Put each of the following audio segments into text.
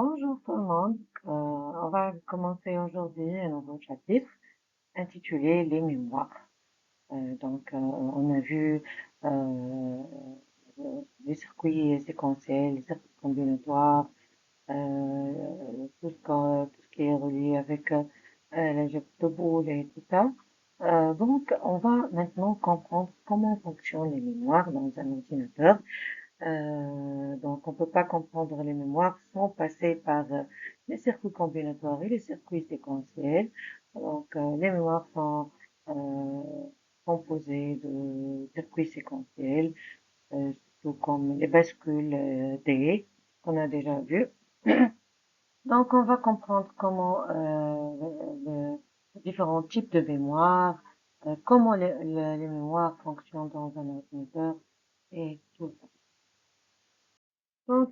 Bonjour tout le monde. On va commencer aujourd'hui un nouveau chapitre intitulé Les mémoires. On a vu euh, les circuits séquentiels, les circuits combinatoires, tout ce qui est relié avec l'algèbre de Boole et tout ça. On va maintenant comprendre comment fonctionnent les mémoires dans un ordinateur. On ne peut pas comprendre les mémoires sans passer par les circuits combinatoires et les circuits séquentiels. Les mémoires sont euh, composées de circuits séquentiels, tout comme les bascules D qu'on a déjà vu. Donc, on va comprendre comment les différents types de mémoire, comment les mémoires fonctionnent dans un ordinateur et tout ça.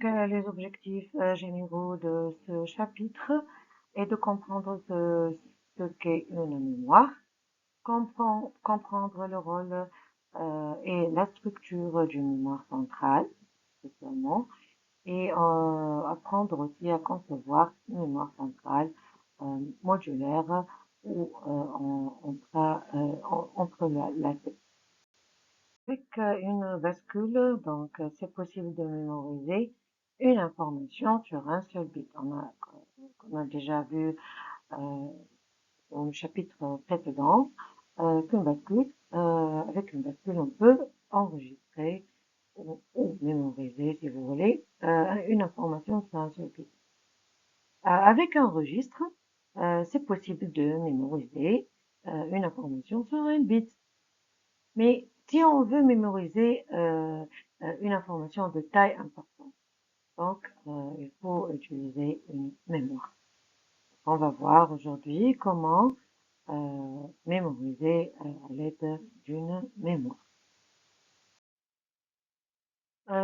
Les objectifs généraux de ce chapitre est de comprendre ce qu'est une mémoire, comprendre le rôle et la structure d'une mémoire centrale, spécialement, et apprendre aussi à concevoir une mémoire centrale modulaire où entre la avec une bascule, c'est possible de mémoriser une information sur un seul bit. On a déjà vu dans le chapitre précédent avec une bascule, on peut enregistrer ou mémoriser, si vous voulez, une information sur un seul bit. Avec un registre, c'est possible de mémoriser une information sur un bit. Mais si on veut mémoriser une information de taille importante, il faut utiliser une mémoire. On va voir aujourd'hui comment mémoriser à l'aide d'une mémoire.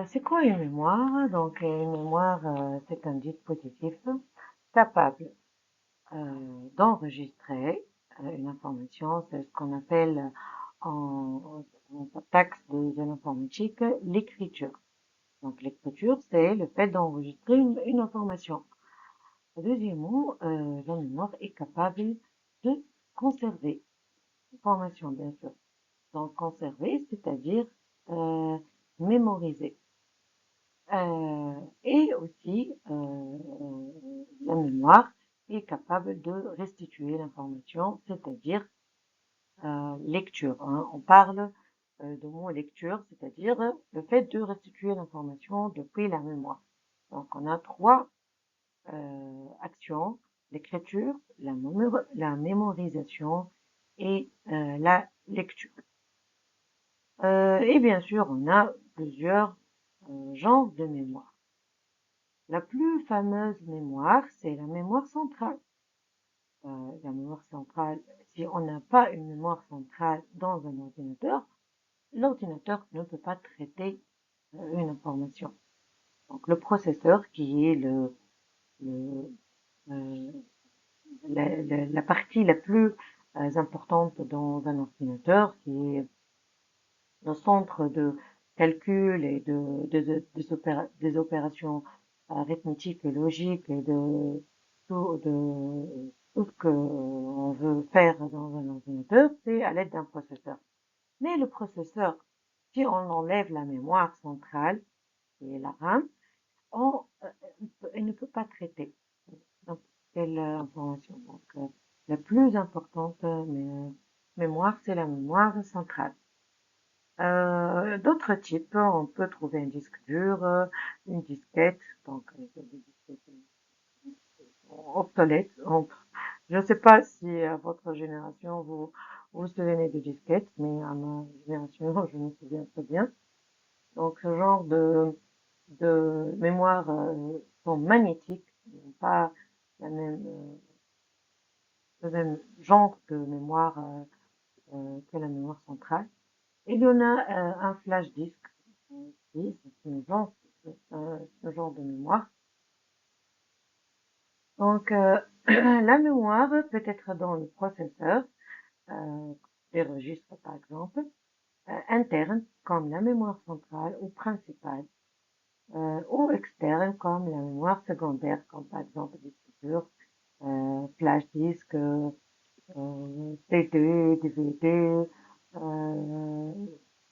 C'est quoi une mémoire? Une mémoire, c'est un dispositif capable d'enregistrer une information. C'est ce qu'on appelle en taxe de l'informatique l'écriture. Donc l'écriture, c'est le fait d'enregistrer une information. Deuxièmement, la mémoire est capable de conserver l'information, bien sûr. Donc conserver, c'est-à-dire euh, mémoriser. Et aussi, la mémoire est capable de restituer l'information, c'est-à-dire lecture. Hein. On parle de mot lecture, c'est-à-dire le fait de restituer l'information depuis la mémoire. Donc on a trois actions, l'écriture, la mémorisation et la lecture. Et bien sûr, on a plusieurs genres de mémoire. La plus fameuse mémoire, c'est la mémoire centrale. La mémoire centrale, si on n'a pas une mémoire centrale dans un ordinateur, l'ordinateur ne peut pas traiter une information. Donc le processeur, qui est euh, la partie la plus importante dans un ordinateur, qui est le centre de calcul et des opérations arithmétiques et logiques et tout ce qu'on veut faire dans un ordinateur, c'est à l'aide d'un processeur. Mais le processeur, si on enlève la mémoire centrale, qui est la RAM, il ne peut pas traiter n'importe quelle information. La plus importante mémoire, c'est la mémoire centrale. D'autres types, on peut trouver un disque dur, une disquette, des disquettes obsolètes. Je ne sais pas si à votre génération vous vous souvenez des disquettes, mais à ma génération, je me souviens très bien. Donc ce genre de mémoire sont magnétiques, pas la même, le même genre de mémoire que la mémoire centrale. Il y en a un flash disk, oui, c'est ce genre de mémoire. La mémoire peut être dans le processeur, des registres par exemple, interne, comme la mémoire centrale ou principale. ou externes comme la mémoire secondaire, comme par exemple disque dur, flash disk, CD, DVD, euh,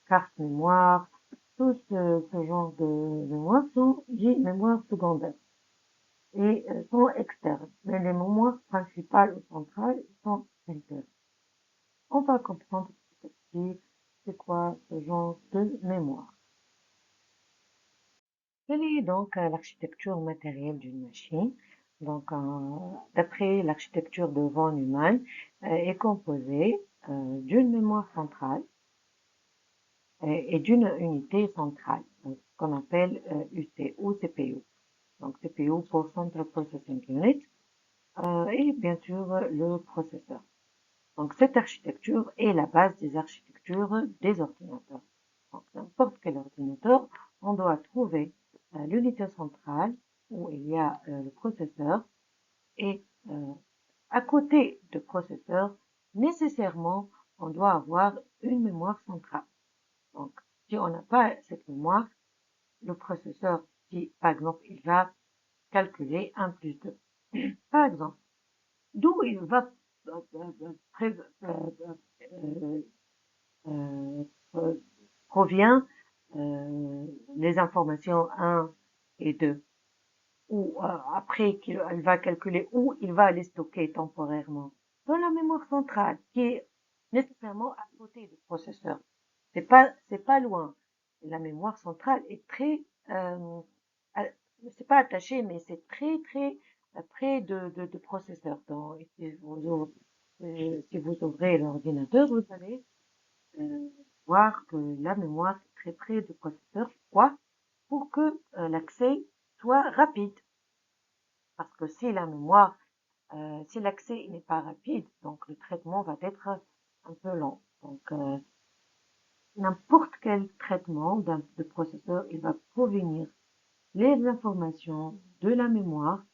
carte mémoire, tout ce genre de mémoire sont des mémoires secondaires et sont externes. Mais les mémoires principales ou centrales sont internes. On va comprendre petit à petit c'est quoi ce genre de mémoire. Quelle est donc l'architecture matérielle d'une machine? Donc, d'après l'architecture de von Neumann, est composée d'une mémoire centrale et d'une unité centrale, donc, ce qu'on appelle UC ou CPU. Donc, CPU pour Central Processing Unit, et bien sûr le processeur. Donc, cette architecture est la base des architectures des ordinateurs. Donc, n'importe quel ordinateur, on doit trouver l'unité centrale où il y a le processeur et à côté du processeur, nécessairement, on doit avoir une mémoire centrale. Donc, si on n'a pas cette mémoire, le processeur, si par exemple, il va calculer 1 plus 2, par exemple, d'où il va euh, euh, provient les informations 1 et 2, ou après qu'il va calculer où il va les stocker temporairement dans la mémoire centrale, qui est nécessairement à côté du processeur. C'est pas loin. La mémoire centrale est très, c'est pas attaché, mais c'est très, très près de processeur. Donc, si vous ouvrez l'ordinateur, vous allez euh, voir que la mémoire est très près du processeur. Pourquoi? Pour que l'accès soit rapide. Parce que si la mémoire, si l'accès n'est pas rapide, donc le traitement va être un peu lent. Donc, n'importe quel traitement de processeur, il va provenir les informations de la mémoire,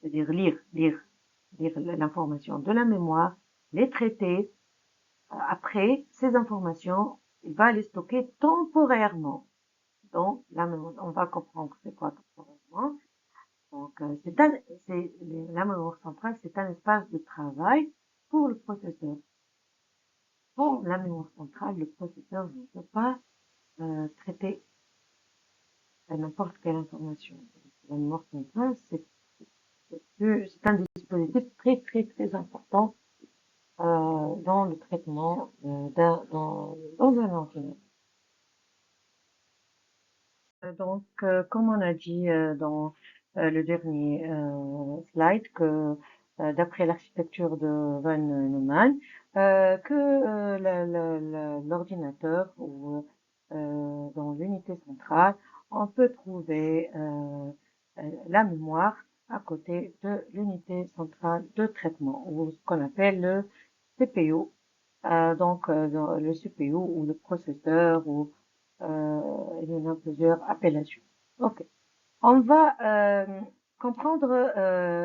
c'est-à-dire lire l'information de la mémoire, les traiter. Après, ces informations, il va les stocker temporairement dans la mémoire. On va comprendre c'est quoi temporairement. Donc, la mémoire centrale, c'est un espace de travail pour le processeur. Pour la mémoire centrale, le processeur ne peut pas traiter n'importe quelle information. La mémoire centrale, c'est un dispositif très, très, très important dans le traitement dans un ordinateur. Donc, comme on a dit dans le dernier slide, que d'après l'architecture de Von Neumann, que l'ordinateur ou dans l'unité centrale, on peut trouver la mémoire à côté de l'unité centrale de traitement, ou ce qu'on appelle le CPU. Donc, le CPU ou le processeur ou il y en a plusieurs appellations. Ok. On va comprendre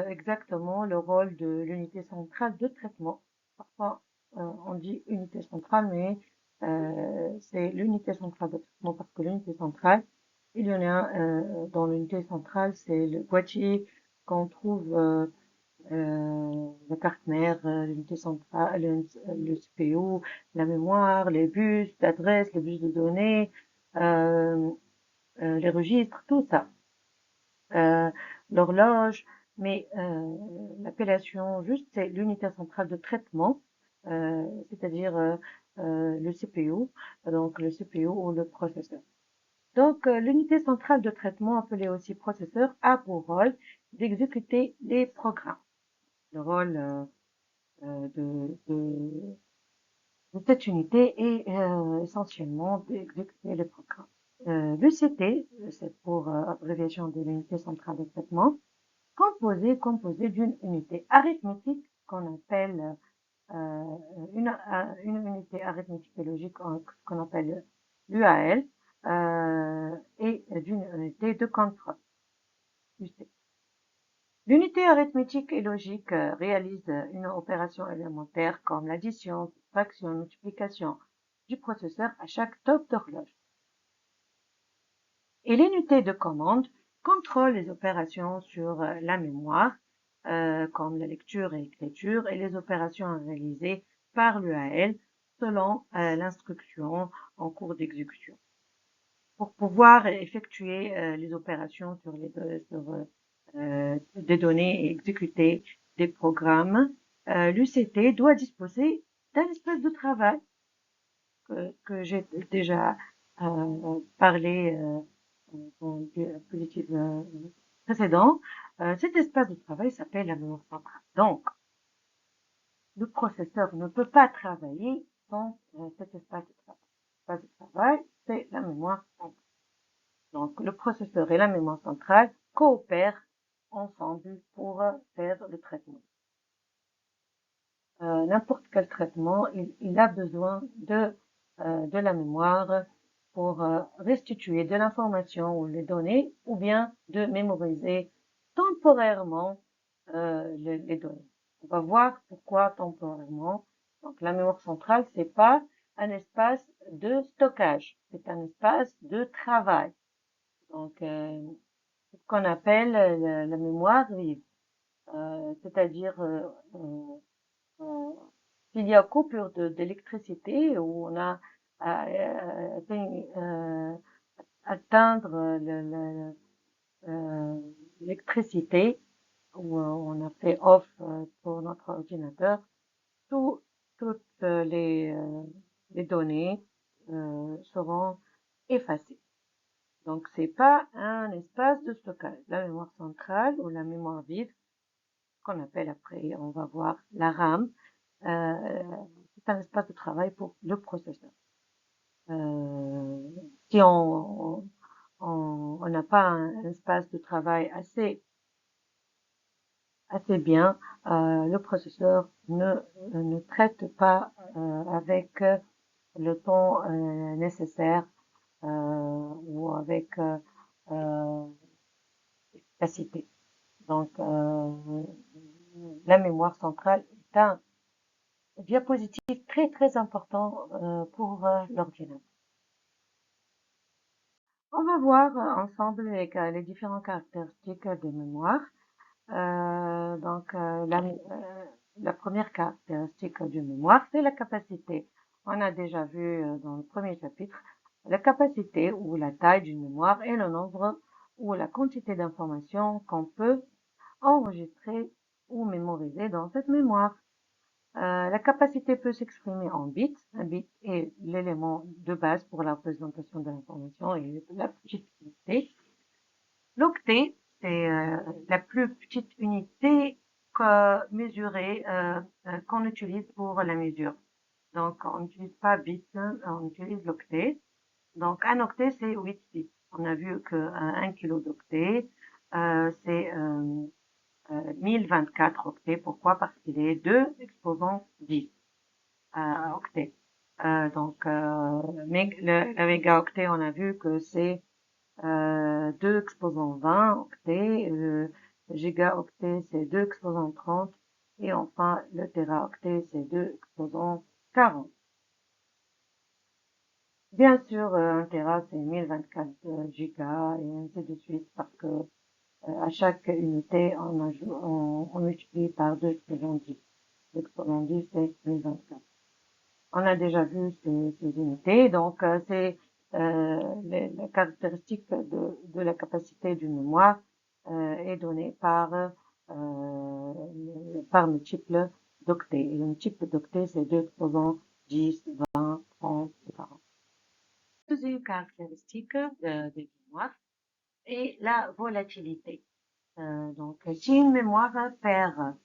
exactement le rôle de l'unité centrale de traitement. Parfois, on dit unité centrale, mais c'est l'unité centrale de traitement parce que l'unité centrale, il y en a dans l'unité centrale, c'est le boîtier qu'on trouve la carte mère, l'unité centrale, le CPU, la mémoire, les bus d'adresse, les bus de données, euh, les registres, tout ça. Euh, L'horloge, mais l'appellation juste, c'est l'unité centrale de traitement, c'est-à-dire le CPU, donc le CPU ou le processeur. Donc, l'unité centrale de traitement, appelée aussi processeur, a pour rôle d'exécuter les programmes. Le rôle de cette unité est essentiellement d'exécuter les programmes. L'UCT, c'est pour abréviation de l'unité centrale de traitement, composé d'une unité arithmétique qu'on appelle une unité arithmétique et logique qu'on appelle l'UAL et d'une unité de contrôle, UC. L'unité arithmétique et logique réalise une opération élémentaire comme l'addition, soustraction, multiplication du processeur à chaque top d'horloge. Et l'unité de commande contrôle les opérations sur la mémoire, comme la lecture et l'écriture, et les opérations réalisées par l'UAL selon l'instruction en cours d'exécution. Pour pouvoir effectuer les opérations sur des données et exécuter des programmes, l'UCT doit disposer d'un espace de travail que j'ai déjà parlé dans le diapositive précédent. Cet espace de travail s'appelle la mémoire centrale. Donc, le processeur ne peut pas travailler sans cet espace de travail. L'espace de travail, c'est la mémoire centrale. Donc, le processeur et la mémoire centrale coopèrent ensemble pour faire le traitement. N'importe quel traitement, il a besoin de la mémoire pour restituer de l'information ou les données, ou bien de mémoriser temporairement les données. On va voir pourquoi temporairement. Donc, la mémoire centrale, c'est pas un espace de stockage, c'est un espace de travail. Donc, ce qu'on appelle la mémoire vive, c'est-à-dire s'il y a coupure d'électricité où on a atteindre l'électricité, où on a fait off pour notre ordinateur, toutes les données seront effacées. Donc, c'est pas un espace de stockage. La mémoire centrale ou la mémoire vive, qu'on appelle après, on va voir la RAM, c'est un espace de travail pour le processeur. Si on n'a pas un espace de travail assez bien, le processeur ne traite pas avec le temps nécessaire ou avec efficacité. Donc, la mémoire centrale est un diapositive très important pour l'ordinateur. On va voir ensemble les différentes caractéristiques de mémoire. La première caractéristique de mémoire, c'est la capacité. On a déjà vu dans le premier chapitre, la capacité ou la taille d'une mémoire est le nombre ou la quantité d'informations qu'on peut enregistrer ou mémoriser dans cette mémoire. La capacité peut s'exprimer en bits. Un bit est l'élément de base pour la représentation de l'information et la petite unité. L'octet, c'est la plus petite unité mesurée qu'on utilise pour la mesure. Donc, on n'utilise pas bits, on utilise l'octet. Donc, un octet, c'est 8 bits. On a vu qu'un kilo d'octet, c'est 1024 octets. Pourquoi? Parce qu'il est 2 exposant 10 octets. Le mégaoctet, on a vu que c'est 2 exposant 20 octets, le gigaoctet c'est 2 exposant 30, et enfin le téraoctet c'est 2 exposant 40. Bien sûr, un téra c'est 1024 gigas et ainsi de suite parce que à chaque unité on multiplie par 2 exposant 10. 2 exposant 10 c'est 1024. On a déjà vu ces unités, donc c'est la caractéristique de la capacité d'une mémoire est donnée par multiple d'octets. Et le multiple d'octets, c'est 2 exposants 10, 20, 30, etc. Deuxième caractéristique de mémoire est la volatilité. Donc, si une mémoire perd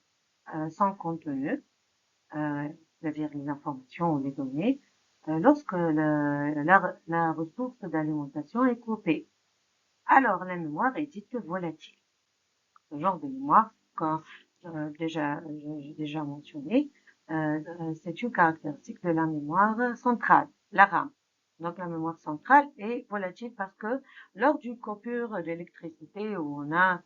son contenu, c'est-à-dire les informations ou les données, lorsque la ressource d'alimentation est coupée. Alors, la mémoire est dite volatile. Ce genre de mémoire, comme j'ai déjà mentionné, c'est une caractéristique de la mémoire centrale, la RAM. Donc, la mémoire centrale est volatile parce que lors d'une coupure d'électricité où on a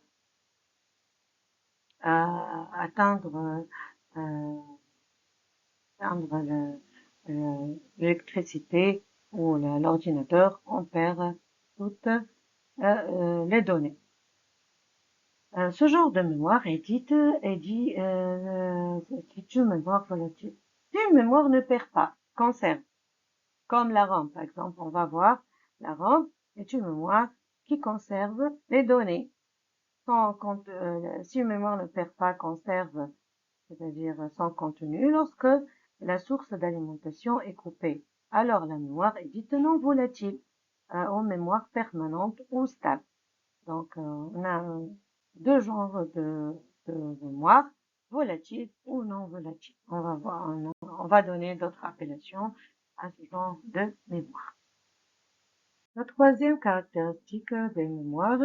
atteindre l'électricité ou l'ordinateur, on perd toute les données. Ce genre de mémoire est dit c'est une mémoire volatile. Si une mémoire ne perd pas, conserve, comme la RAM par exemple, on va voir, la RAM est une mémoire qui conserve les données. Si une mémoire ne perd pas, conserve, c'est-à-dire sans contenu, lorsque la source d'alimentation est coupée. Alors la mémoire est dite non volatile, en mémoire permanente ou stable. Donc on a deux genres de mémoire, volatile ou non volatile. On va donner d'autres appellations à ce genre de mémoire. La troisième caractéristique des mémoires,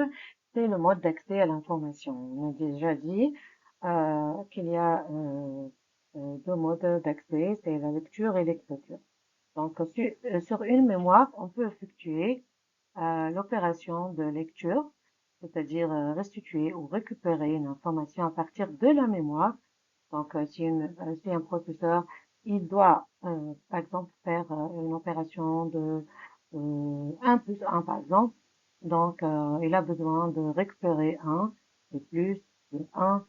c'est le mode d'accès à l'information. On a déjà dit qu'il y a deux modes d'accès, c'est la lecture et l'écriture. Donc, sur une mémoire, on peut effectuer l'opération de lecture, c'est-à-dire restituer ou récupérer une information à partir de la mémoire. Donc, si un professeur, il doit, par exemple, faire une opération de 1 plus 1, par exemple, donc il a besoin de récupérer 1 et plus de 1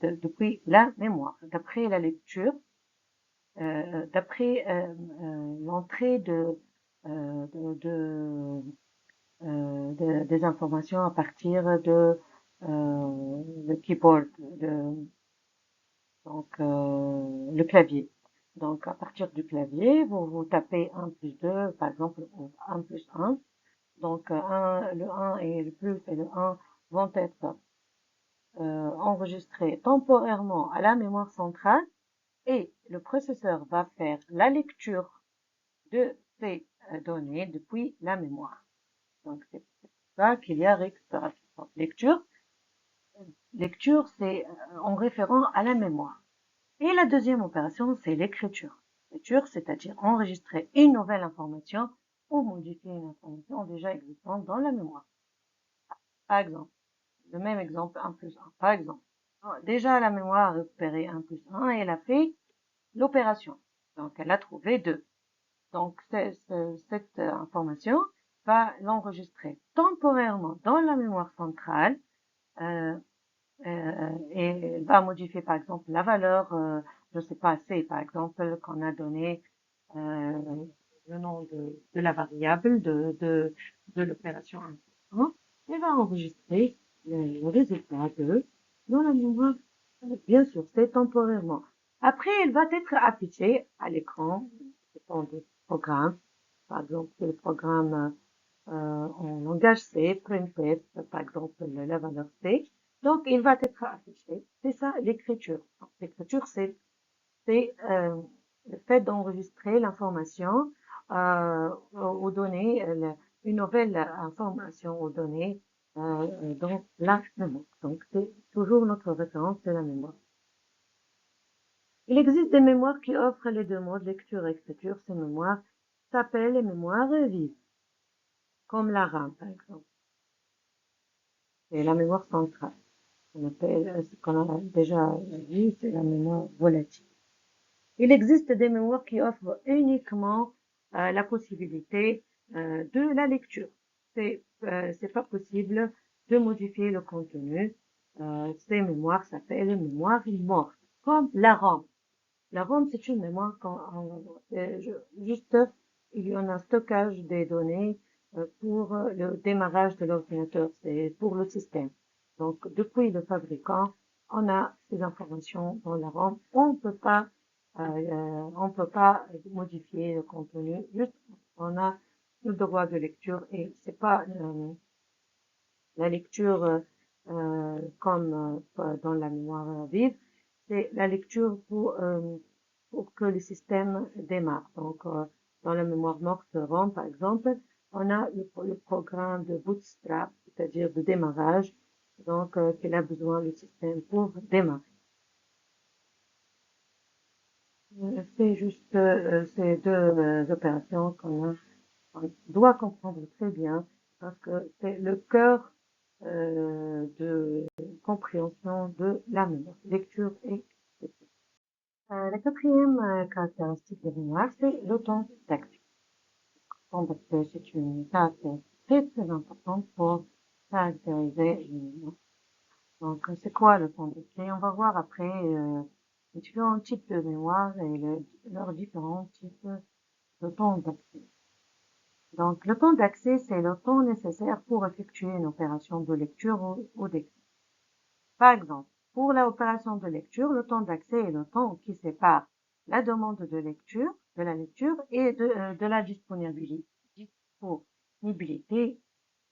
depuis la mémoire. D'après la lecture, d'après l'entrée de, des informations à partir de le keyboard, donc le clavier. Donc à partir du clavier, vous tapez 1 plus 2, par exemple, ou 1 plus 1. Donc le 1 et le plus et le 1 vont être enregistrés temporairement à la mémoire centrale et le processeur va faire la lecture de ces données depuis la mémoire. Donc c'est pour ça qu'il y a récupération. Donc, lecture c'est en référant à la mémoire. Et la deuxième opération, c'est l'écriture. L'écriture, c'est-à-dire enregistrer une nouvelle information ou modifier une information déjà existante dans la mémoire. Par exemple, le même exemple, 1 plus 1. Par exemple, déjà la mémoire a récupéré 1 plus 1 et elle a fait l'opération. Donc, elle a trouvé 2. Donc, cette information va l'enregistrer temporairement dans la mémoire centrale euh, et elle va modifier, par exemple, la valeur, je sais pas, C, par exemple, qu'on a donné le nom de la variable de l'opération 1. Elle va enregistrer le résultat dans la mémoire. Bien sûr, c'est temporairement. Après, elle va être affichée à l'écran, ce sont des programmes. Par exemple, le programme en langage C, printf, par exemple, la valeur C. Donc, il va être affiché. C'est ça l'écriture. L'écriture, le fait d'enregistrer l'information aux données, une nouvelle information aux données dans la mémoire. Donc, c'est toujours notre référence de la mémoire. Il existe des mémoires qui offrent les deux modes, lecture et écriture. Ces mémoires s'appellent les mémoires vives, comme la RAM, par exemple. C'est la mémoire centrale. On appelle, ce qu'on a déjà vu, c'est la mémoire volatile. Il existe des mémoires qui offrent uniquement la possibilité de la lecture. C'est pas possible de modifier le contenu. Ces mémoires s'appellent les mémoires mortes, comme la RAM. La RAM, c'est une mémoire juste, il y en a un stockage des données pour le démarrage de l'ordinateur, c'est pour le système. Donc, depuis le fabricant, on a ces informations dans la RAM. On peut pas modifier le contenu. Juste, on a le droit de lecture et c'est pas la lecture comme dans la mémoire vive, c'est la lecture pour que le système démarre. Donc, dans la mémoire morte RAM, par exemple, on a le programme de bootstrap, c'est-à-dire de démarrage, donc qu'il a besoin le système pour démarrer. C'est juste ces deux opérations on doit comprendre très bien parce que c'est le cœur de compréhension de la mémoire, lecture et écriture. La quatrième caractéristique de mémoire, c'est l'autodidacte. Donc, c'est une caractéristique très très importante pour caractériser une mémoire. Donc, c'est quoi le temps d'accès? On va voir après les différents types de mémoire et leurs différents types de temps d'accès. Donc, le temps d'accès, c'est le temps nécessaire pour effectuer une opération de lecture ou d'écriture. Par exemple, pour l'opération de lecture, le temps d'accès est le temps qui sépare la demande de la lecture et de la disponibilité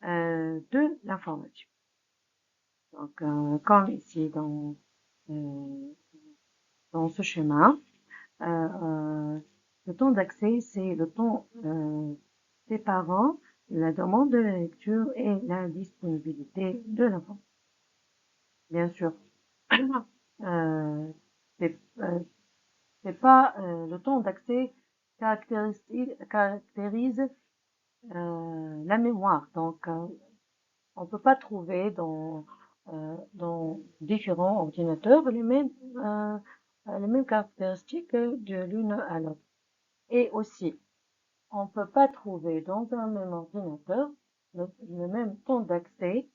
de l'information. Donc, comme ici euh, dans ce schéma, le temps d'accès, c'est le temps séparant la demande de la lecture et la disponibilité de l'information. Bien sûr, euh, c'est pas le temps d'accès caractérise la mémoire. Donc, on peut pas trouver dans différents ordinateurs les mêmes caractéristiques de l'une à l'autre. Et aussi, on peut pas trouver dans un même ordinateur le même temps d'accès,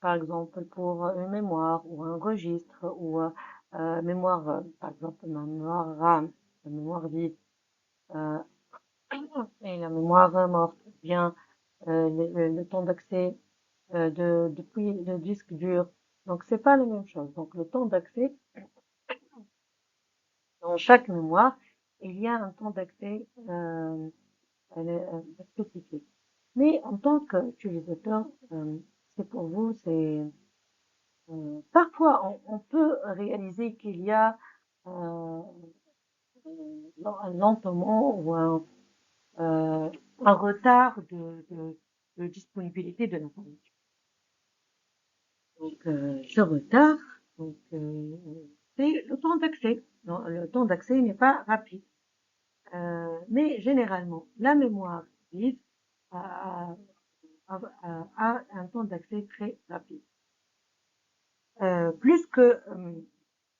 par exemple pour une mémoire ou un registre ou mémoire, par exemple la mémoire RAM, la mémoire vive euh, et la mémoire morte, bien le temps d'accès depuis le disque dur. Donc c'est pas la même chose. Donc le temps d'accès dans chaque mémoire, il y a un temps d'accès spécifique. Mais en tant qu'utilisateur, c'est pour vous, c'est parfois on peut réaliser qu'il y a euh, un lentement ou un retard de disponibilité de l'information. Donc ce retard, donc c'est le temps d'accès. Le temps d'accès n'est pas rapide. Mais généralement, la mémoire vive a, a un temps d'accès très rapide. Plus que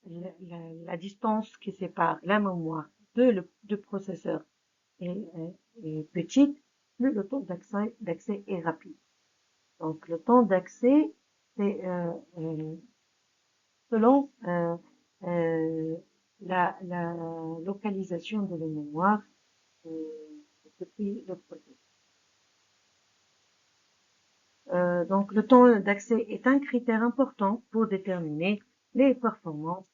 la distance qui sépare la mémoire de processeur est petite, plus le temps d'accès est rapide. Donc le temps d'accès, c'est selon euh, la localisation de la mémoire euh, depuis le processeur. Donc, le temps d'accès est un critère important pour déterminer les performances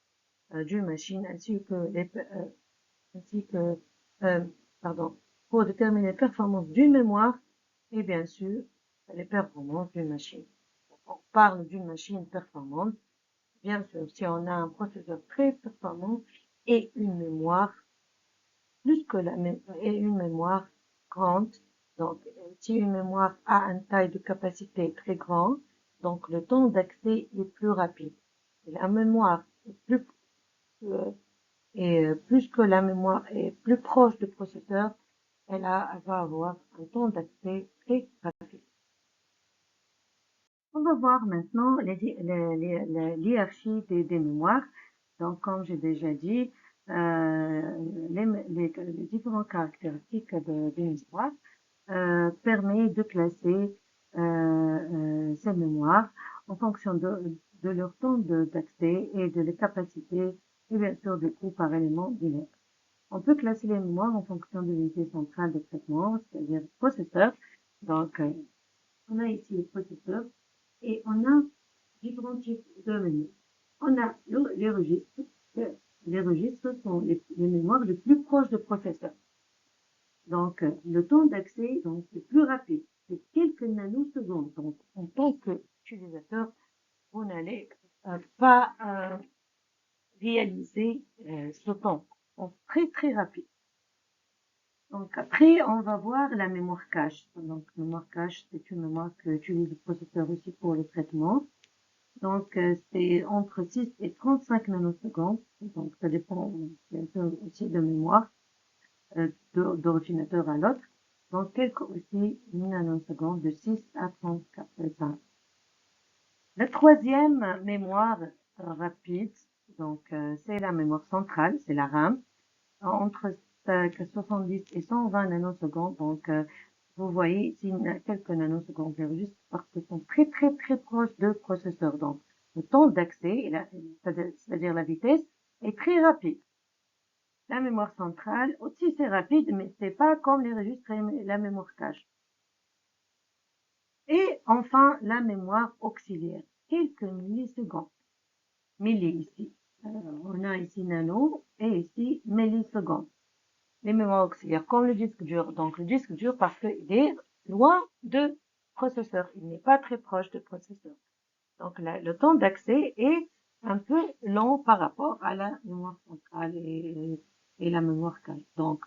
d'une machine ainsi que, euh, pardon, pour déterminer les performances d'une mémoire et bien sûr les performances d'une machine. On parle d'une machine performante, bien sûr, si on a un processeur très performant et une mémoire plus que et une mémoire grande. Donc, si une mémoire a une taille de capacité très grande, donc le temps d'accès est plus rapide. Et la mémoire est plus que la mémoire est plus proche du processeur, elle va avoir un temps d'accès très rapide. On va voir maintenant l'hierarchie des mémoires. Donc, comme j'ai déjà dit, les différentes caractéristiques d'une mémoire permet de classer ces mémoires en fonction de leur temps d'accès et de les capacités et bien sûr du coût par élément binaire. On peut classer les mémoires en fonction de l'unité centrale de traitement, c'est-à-dire processeur. Donc, on a ici le processeur et on a différents types de mémoire. On a les registres. Les registres sont les mémoires les plus proches du processeur. Donc, le temps d'accès, donc, c'est plus rapide. C'est quelques nanosecondes. Donc, en tant qu'utilisateur, vous n'allez pas réaliser ce temps. Donc, très, très rapide. Donc, après, on va voir la mémoire cache. Donc, mémoire cache, c'est une mémoire que utilise le processeur aussi pour le traitement. Donc, c'est entre 6 et 35 nanosecondes. Donc, ça dépend bien sûr aussi de mémoire d'ordinateur à l'autre. Donc, quelques aussi une nanoseconde de 6 à 34. La troisième mémoire rapide, donc c'est la mémoire centrale, c'est la RAM, entre 70 et 120 nanosecondes. Donc, vous voyez ici, il y a quelques nanosecondes de registre parce qu'ils sont très proches de processeurs. Donc, le temps d'accès, c'est-à-dire la vitesse, est très rapide. La mémoire centrale aussi c'est rapide, mais c'est pas comme les registres et la mémoire cache. Et enfin, la mémoire auxiliaire, quelques millisecondes. Milli ici. On a ici nano et ici millisecondes. Les mémoires auxiliaires, comme le disque dur. Donc, le disque dur, parce qu'il est loin de processeur. Il n'est pas très proche de processeur. Donc, le temps d'accès est un peu lent par rapport à la mémoire centrale et la mémoire cache. Donc,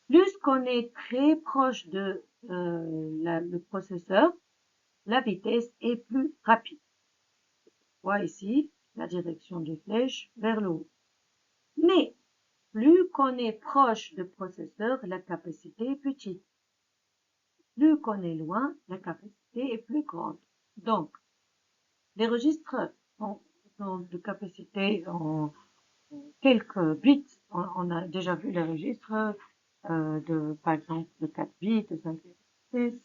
plus qu'on est très proche de le processeur, la vitesse est plus rapide. On voit ici la direction des flèches vers le haut. Mais plus qu'on est proche du processeur, la capacité est petite. Plus qu'on est loin, la capacité est plus grande. Donc, les registres ont de capacité en quelques bits. On a déjà vu les registres par exemple, de 4 bits, de 5 bits.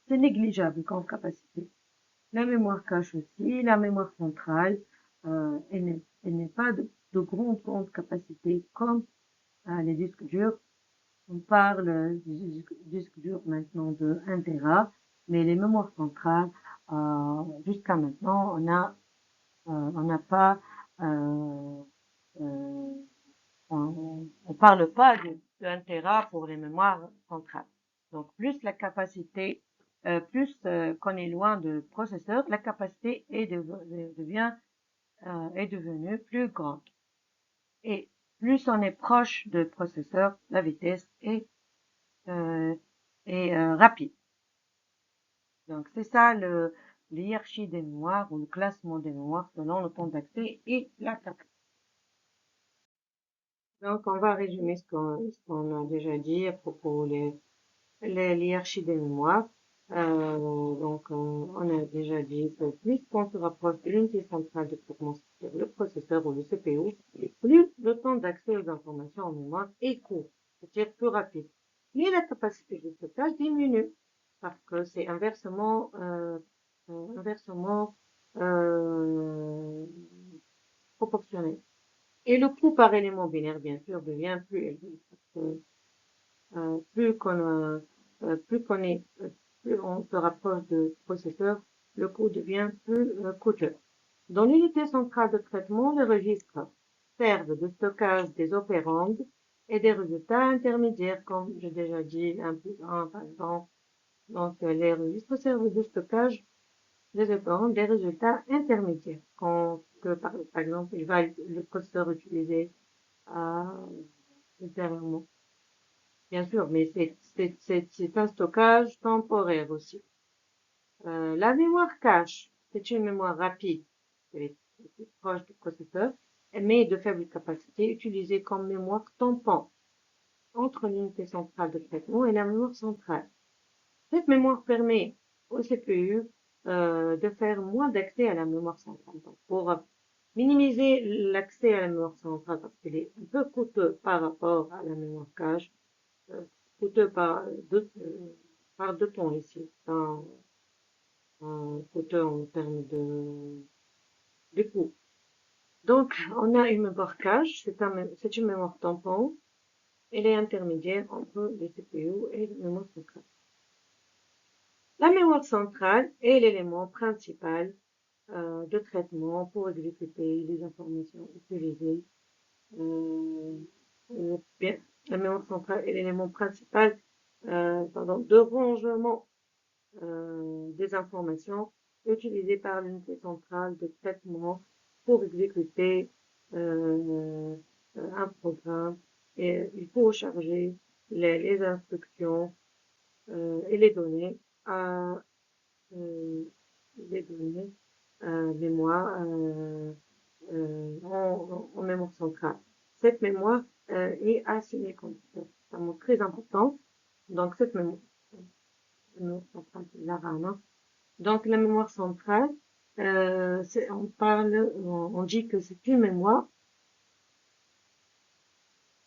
C'est négligeable comme capacité. La mémoire cache aussi, la mémoire centrale, elle n'est pas de grande capacité comme les disques durs. On parle du disque dur maintenant de 1 Tera, mais les mémoires centrales, jusqu'à maintenant, on n'a pas, on parle pas de 1 Tera pour les mémoires centrales. Donc, plus la capacité, plus qu'on est loin du processeur, la capacité est devenue plus grande. Et plus on est proche du processeur, la vitesse est rapide. Donc, c'est ça l'hierarchie des mémoires ou le classement des mémoires selon le temps d'accès et la capacité. Donc, on va résumer ce qu'on a déjà dit à propos de l'hierarchie des mémoires. On a déjà dit que plus on se rapproche de l'unité centrale de traitement, c'est-à-dire le processeur ou le CPU, plus le temps d'accès aux informations en mémoire est court, c'est-à-dire plus rapide. Mais la capacité de stockage diminue parce que c'est inversement proportionnel. Et le coût par élément binaire, bien sûr, devient plus élevé parce que plus on se rapproche de processeur, le coût devient plus coûteux. Dans l'unité centrale de traitement, les registres servent de stockage des opérandes et des résultats intermédiaires, comme j'ai déjà dit, un plus un, par exemple. Donc, les registres servent de stockage des opérandes des résultats intermédiaires. Par exemple, le processeur utiliser ultérieurement. Bien sûr, mais c'est un stockage temporaire aussi. La mémoire cache, c'est une mémoire rapide, elle est proche du processeur, mais de faible capacité, utilisée comme mémoire tampon entre l'unité centrale de traitement et la mémoire centrale. Cette mémoire permet au CPU de faire moins d'accès à la mémoire centrale. Donc, pour minimiser l'accès à la mémoire centrale, parce qu'elle est un peu coûteux par rapport à la mémoire cache, coûteux par deux temps ici, coûteux en termes de coût. Donc, on a une mémoire cache, c'est une mémoire tampon, elle est intermédiaire entre les CPU et la mémoire centrale. La mémoire centrale est l'élément principal de traitement pour exécuter les informations utilisées. Bien, la mémoire centrale est l'élément principal de rangement des informations utilisées par l'unité centrale de traitement pour exécuter un programme. Et il faut charger les instructions et les données à les données mémoire en mémoire centrale. Cette mémoire est asymétrique. C'est un mot très important. Donc, cette mémoire centrale, c'est la RAM, hein. Donc, la mémoire centrale, on dit que c'est une mémoire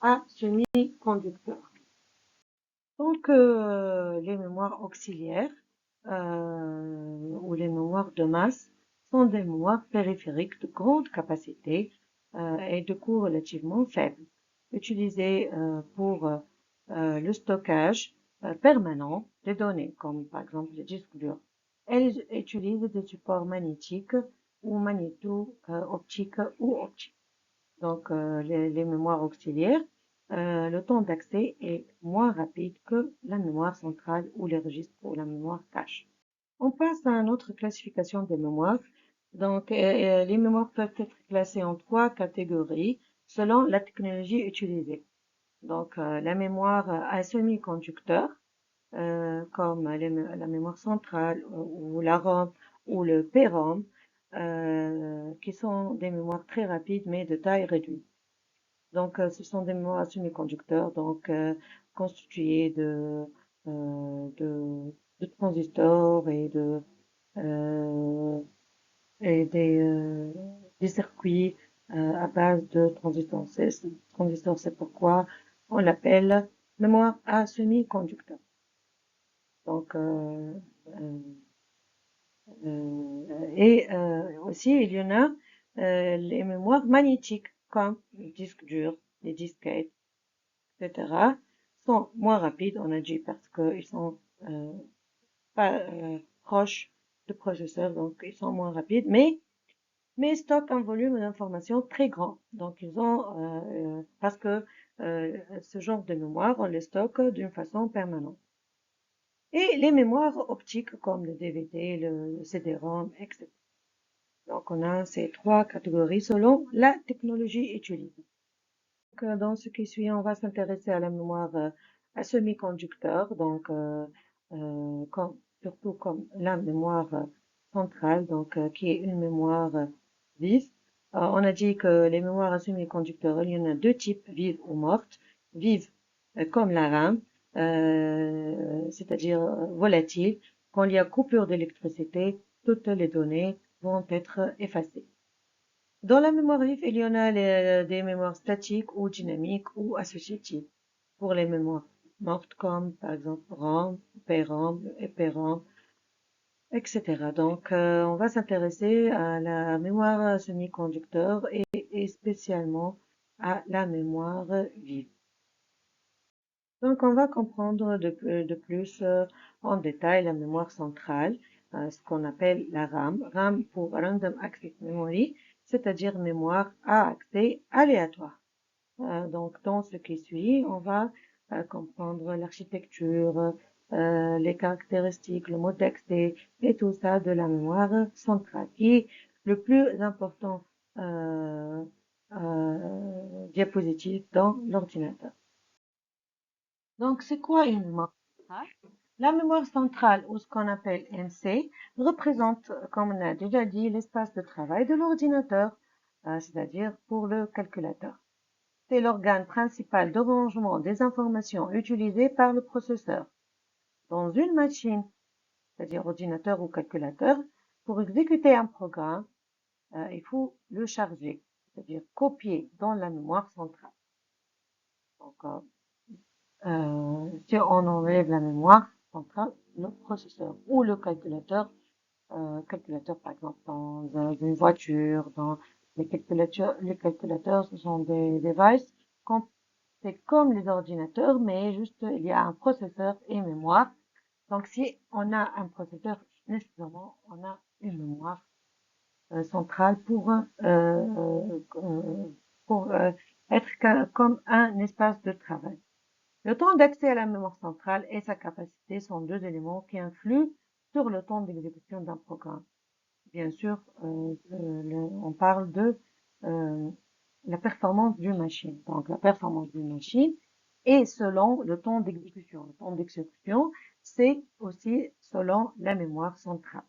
à semi-conducteur. Donc, les mémoires auxiliaires ou les mémoires de masse sont des mémoires périphériques de grande capacité et de coût relativement faible, utilisées pour le stockage permanent des données, comme par exemple les disques durs. Elles utilisent des supports magnétiques ou magnéto-optiques ou optiques. Donc, les mémoires auxiliaires, le temps d'accès est moins rapide que la mémoire centrale ou les registres ou la mémoire cache. On passe à une autre classification des mémoires. Donc, les mémoires peuvent être classées en trois catégories selon la technologie utilisée. Donc, la mémoire à semi-conducteur, comme la mémoire centrale ou la ROM ou le PROM, qui sont des mémoires très rapides mais de taille réduite. Donc, ce sont des mémoires semi-conducteurs, donc constituées de transistors euh, et des circuits à base de transistors. Transistors, c'est pourquoi on l'appelle mémoire à semi-conducteur. Donc, aussi, il y en a les mémoires magnétiques, comme les disques durs, les disquettes, etc., sont moins rapides, on a dit, parce qu'ils sont pas proches de processeurs, donc ils sont moins rapides, mais stockent un volume d'informations très grand. Donc ils ont, parce que ce genre de mémoire, on les stocke d'une façon permanente. Et les mémoires optiques comme le DVD, le CD-ROM, etc. Donc on a ces trois catégories selon la technologie utilisée. Donc, dans ce qui suit, on va s'intéresser à la mémoire à semi-conducteur, donc surtout comme la mémoire centrale, donc qui est une mémoire vive. On a dit que les mémoires à semi-conducteurs, il y en a deux types, vives ou mortes. Vives comme la RAM, c'est-à-dire volatile. Quand il y a coupure d'électricité, toutes les données vont être effacées. Dans la mémoire vive, il y en a des mémoires statiques ou dynamiques ou associatives. Pour les mémoires mortes comme par exemple RAM, PRAM, EPRAM, etc. Donc, on va s'intéresser à la mémoire semi-conducteur et spécialement à la mémoire vive. Donc, on va comprendre de plus en détail la mémoire centrale, ce qu'on appelle la RAM. RAM pour Random Access Memory, c'est-à-dire mémoire à accès aléatoire. Donc, dans ce qui suit, on va comprendre l'architecture, les caractéristiques, le mode d'accès et tout ça de la mémoire centrale, qui est le plus important diapositive dans l'ordinateur. Donc, c'est quoi une mémoire centrale? La mémoire centrale, ou ce qu'on appelle MC, représente, comme on a déjà dit, l'espace de travail de l'ordinateur, c'est-à-dire pour le calculateur. C'est l'organe principal de rangement des informations utilisées par le processeur. Dans une machine, c'est-à-dire ordinateur ou calculateur, pour exécuter un programme, il faut le charger, c'est-à-dire copier dans la mémoire centrale. Donc, si on enlève la mémoire centrale, le processeur ou le calculateur par exemple dans une voiture, dans les calculateurs, ce sont des devices, c'est comme les ordinateurs, mais juste il y a un processeur et une mémoire. Donc si on a un processeur, nécessairement on a une mémoire centrale pour être comme un espace de travail. Le temps d'accès à la mémoire centrale et sa capacité sont deux éléments qui influent sur le temps d'exécution d'un programme. Bien sûr, on parle de euh, la performance d'une machine. Donc, la performance d'une machine est selon le temps d'exécution. Le temps d'exécution, c'est aussi selon la mémoire centrale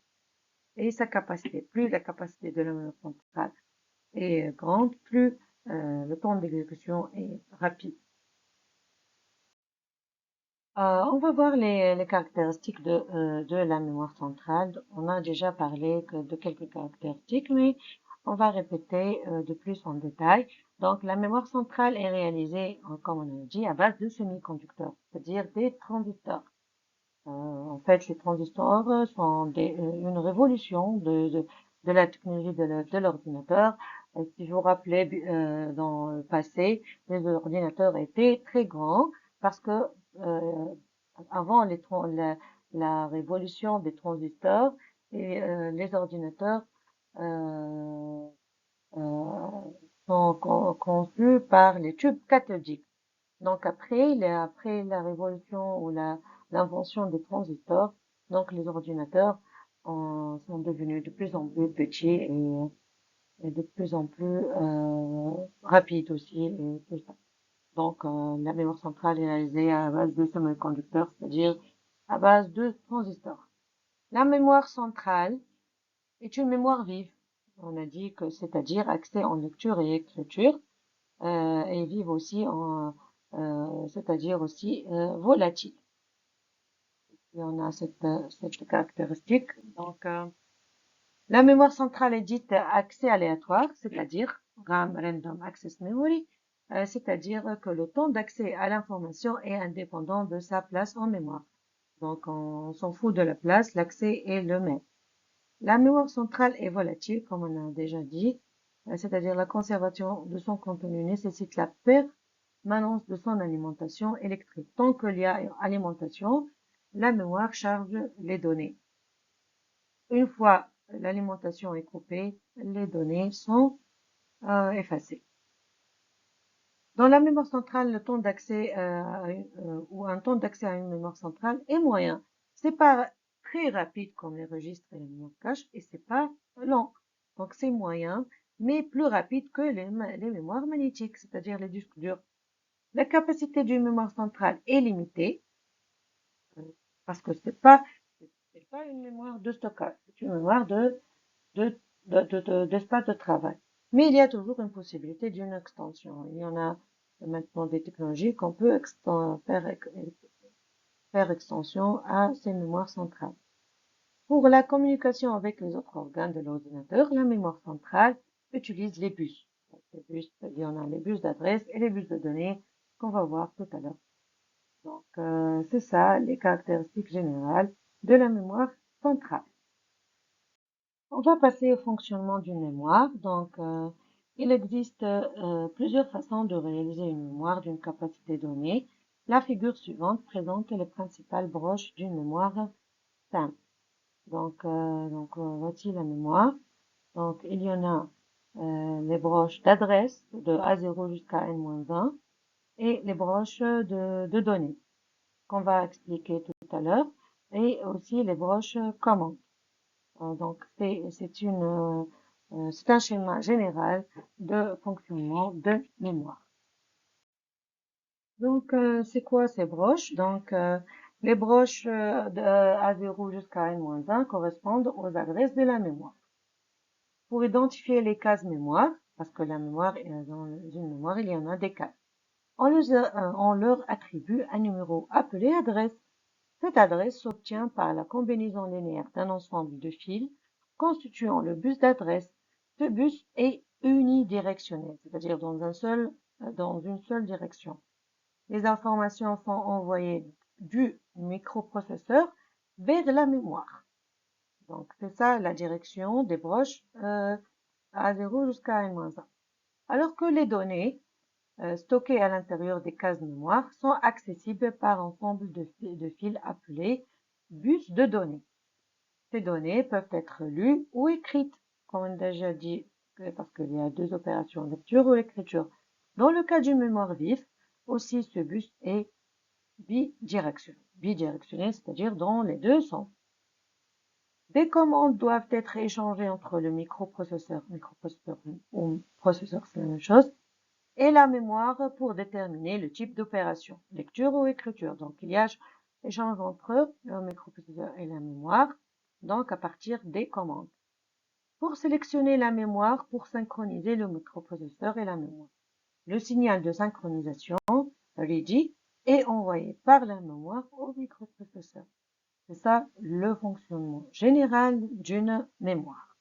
et sa capacité. Plus la capacité de la mémoire centrale est grande, plus le temps d'exécution est rapide. On va voir les caractéristiques de la mémoire centrale. On a déjà parlé de quelques caractéristiques, mais on va répéter de plus en détail. Donc, la mémoire centrale est réalisée, comme on a dit, à base de semi-conducteurs, c'est-à-dire des transistors. En fait, les transistors sont une révolution de la technologie de l'ordinateur. Si vous vous rappelez, dans le passé, les ordinateurs étaient très grands parce que euh, avant la révolution des transistors, et les ordinateurs euh, euh, sont conçus par les tubes cathodiques. Donc après la révolution ou l'invention des transistors, donc les ordinateurs sont devenus de plus en plus petits et de plus en plus rapides aussi et tout ça. Donc la mémoire centrale est réalisée à base de semi-conducteurs, c'est-à-dire à base de transistors. La mémoire centrale est une mémoire vive. On a dit que c'est-à-dire accès en lecture et écriture et vive aussi c'est-à-dire aussi volatile. Et on a cette caractéristique. Donc, la mémoire centrale est dite accès aléatoire, c'est-à-dire RAM, Random Access Memory, c'est-à-dire que le temps d'accès à l'information est indépendant de sa place en mémoire. Donc, on s'en fout de la place, l'accès est le même. La mémoire centrale est volatile, comme on a déjà dit, c'est-à-dire la conservation de son contenu nécessite la permanence de son alimentation électrique. Tant qu'il y a alimentation, la mémoire charge les données. Une fois l'alimentation est coupée, les données sont effacées. Dans la mémoire centrale, le temps d'accès ou un temps d'accès à une mémoire centrale est moyen. C'est pas très rapide comme les registres et les mémoires cache et c'est pas lent. Donc c'est moyen, mais plus rapide que les mémoires magnétiques, c'est-à-dire les disques durs. La capacité d'une mémoire centrale est limitée euh, parce que c'est pas une mémoire de stockage, c'est une mémoire de, d'espace de travail. Mais il y a toujours une possibilité d'une extension. Il y en a maintenant des technologies qu'on peut faire extension à ces mémoires centrales. Pour la communication avec les autres organes de l'ordinateur, la mémoire centrale utilise les bus. Les bus, il y en a les bus d'adresse et les bus de données qu'on va voir tout à l'heure. Donc, c'est ça les caractéristiques générales de la mémoire centrale. On va passer au fonctionnement d'une mémoire. Donc, il existe plusieurs façons de réaliser une mémoire d'une capacité donnée. La figure suivante présente les principales broches d'une mémoire simple. Donc, voici la mémoire. Donc, il y en a les broches d'adresse de A0 jusqu'à N-1 et les broches de données qu'on va expliquer tout à l'heure et aussi les broches commandes. Donc, c'est un schéma général de fonctionnement de mémoire. Donc, c'est quoi ces broches? Donc, les broches de A0 jusqu'à N-1 correspondent aux adresses de la mémoire. Pour identifier les cases mémoire, parce que la mémoire, dans une mémoire, il y en a des cases, on leur attribue un numéro appelé adresse. Cette adresse s'obtient par la combinaison linéaire d'un ensemble de fils constituant le bus d'adresse. Ce bus est unidirectionnel, c'est-à-dire dans une seule direction. Les informations sont envoyées du microprocesseur vers la mémoire. Donc, c'est ça la direction des broches A0 jusqu'à N-1. Alors que les données stockées à l'intérieur des cases mémoire sont accessibles par ensemble de fils appelés bus de données. Ces données peuvent être lues ou écrites, comme on a déjà dit, parce qu'il y a deux opérations, lecture ou écriture. Dans le cas d'une mémoire vive, aussi ce bus est bidirectionnel. Bidirectionnel, c'est-à-dire dans les deux sens. Des commandes doivent être échangées entre le microprocesseur ou processeur, c'est la même chose, et la mémoire pour déterminer le type d'opération, lecture ou écriture. Donc, il y a échange entre le microprocesseur et la mémoire, donc à partir des commandes. Pour sélectionner la mémoire, pour synchroniser le microprocesseur et la mémoire. Le signal de synchronisation, ready, est envoyé par la mémoire au microprocesseur. C'est ça le fonctionnement général d'une mémoire.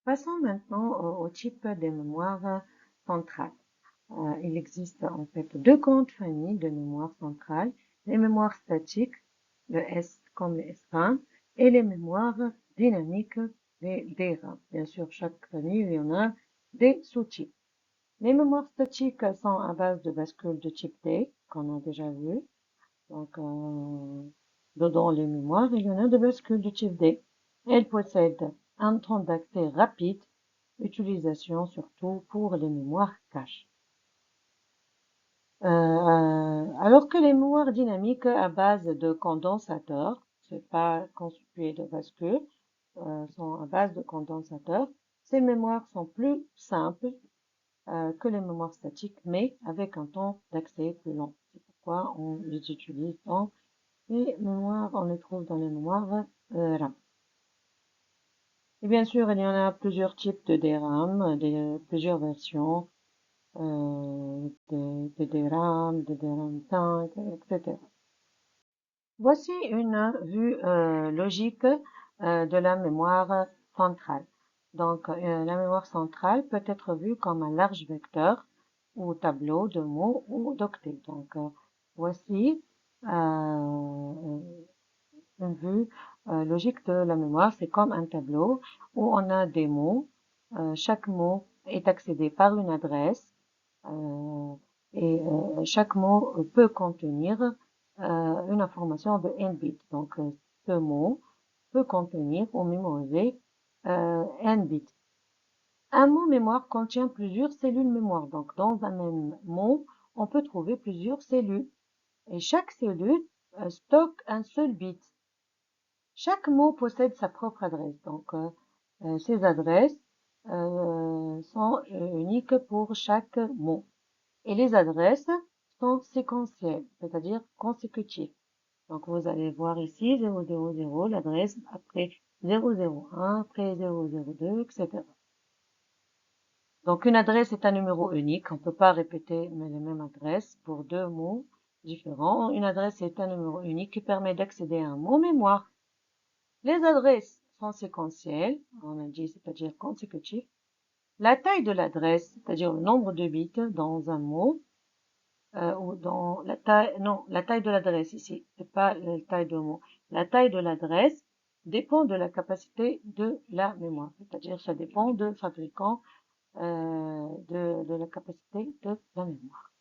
Passons maintenant au type des mémoires centrales. Il existe en fait deux grandes familles de mémoire centrale, les mémoires statiques, le S comme le SRAM, et les mémoires dynamiques, les DRAM. Bien sûr, chaque famille, il y en a des sous-types. Les mémoires statiques sont à base de bascules de type D, qu'on a déjà vu. Donc, dedans les mémoires, il y en a de bascules de type D. Elles possèdent un temps d'accès rapide, utilisation surtout pour les mémoires cache. Alors que les mémoires dynamiques à base de condensateurs, c'est pas constitué de bascules, sont à base de condensateurs, ces mémoires sont plus simples que les mémoires statiques, mais avec un temps d'accès plus long. C'est pourquoi on les utilise dans les mémoires, on les trouve dans les mémoires RAM. Et bien sûr, il y en a plusieurs types de DRAM, plusieurs versions de DRAM, de DRAM 5, etc. Voici une vue logique de la mémoire centrale. Donc, la mémoire centrale peut être vue comme un large vecteur ou tableau de mots ou d'octets. Donc, voici une vue logique de la mémoire. C'est comme un tableau où on a des mots. Chaque mot est accédé par une adresse et chaque mot peut contenir une information de n bits. Donc, ce mot peut contenir ou mémoriser n bits. Un mot mémoire contient plusieurs cellules mémoire. Donc, dans un même mot, on peut trouver plusieurs cellules. Et chaque cellule stocke un seul bit. Chaque mot possède sa propre adresse. Donc, ces adresses sont uniques pour chaque mot. Et les adresses sont séquentielles, c'est-à-dire consécutives. Donc, vous allez voir ici 000, l'adresse, après 001, après 002, etc. Donc, une adresse est un numéro unique. On ne peut pas répéter les mêmes adresses pour deux mots différents. Une adresse est un numéro unique qui permet d'accéder à un mot mémoire. Les adresses sont séquentielles, on a dit, c'est-à-dire consécutives. La taille de l'adresse, c'est-à-dire le nombre de bits dans un mot, ou dans la taille de l'adresse ici, c'est pas la taille de mot. La taille de l'adresse dépend de la capacité de la mémoire, c'est-à-dire ça dépend du fabricant de la capacité de la mémoire.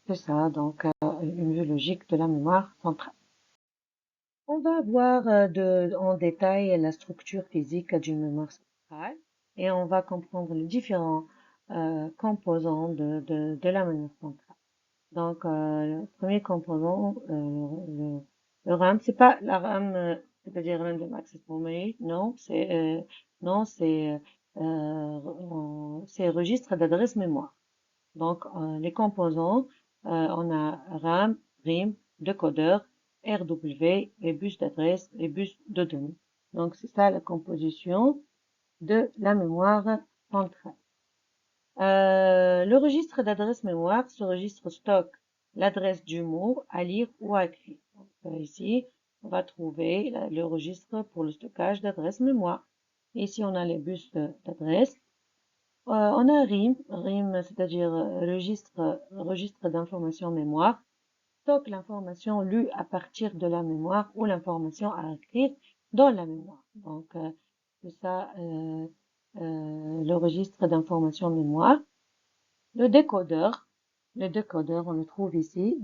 C'est ça, donc une vue logique de la mémoire centrale. On va voir en détail la structure physique d'une mémoire centrale et on va comprendre les différents composants de la mémoire centrale. Donc, le premier composant, le RAM, c'est pas la RAM, c'est-à-dire Random Access Memory, non, c'est registre d'adresse mémoire. Donc, les composants, on a RAM, RIM, décodeur, RW, les bus d'adresse, les bus de données. Donc, c'est ça la composition de la mémoire centrale. Le registre d'adresse mémoire, ce registre stocke l'adresse du mot à lire ou à écrire. Donc, ici, on va trouver le registre pour le stockage d'adresse mémoire. Ici, on a les bus d'adresse. On a RIM, c'est-à-dire registre d'information mémoire, stocke l'information lue à partir de la mémoire ou l'information à écrire dans la mémoire. Donc, c'est ça le registre d'information mémoire. Le décodeur, on le trouve ici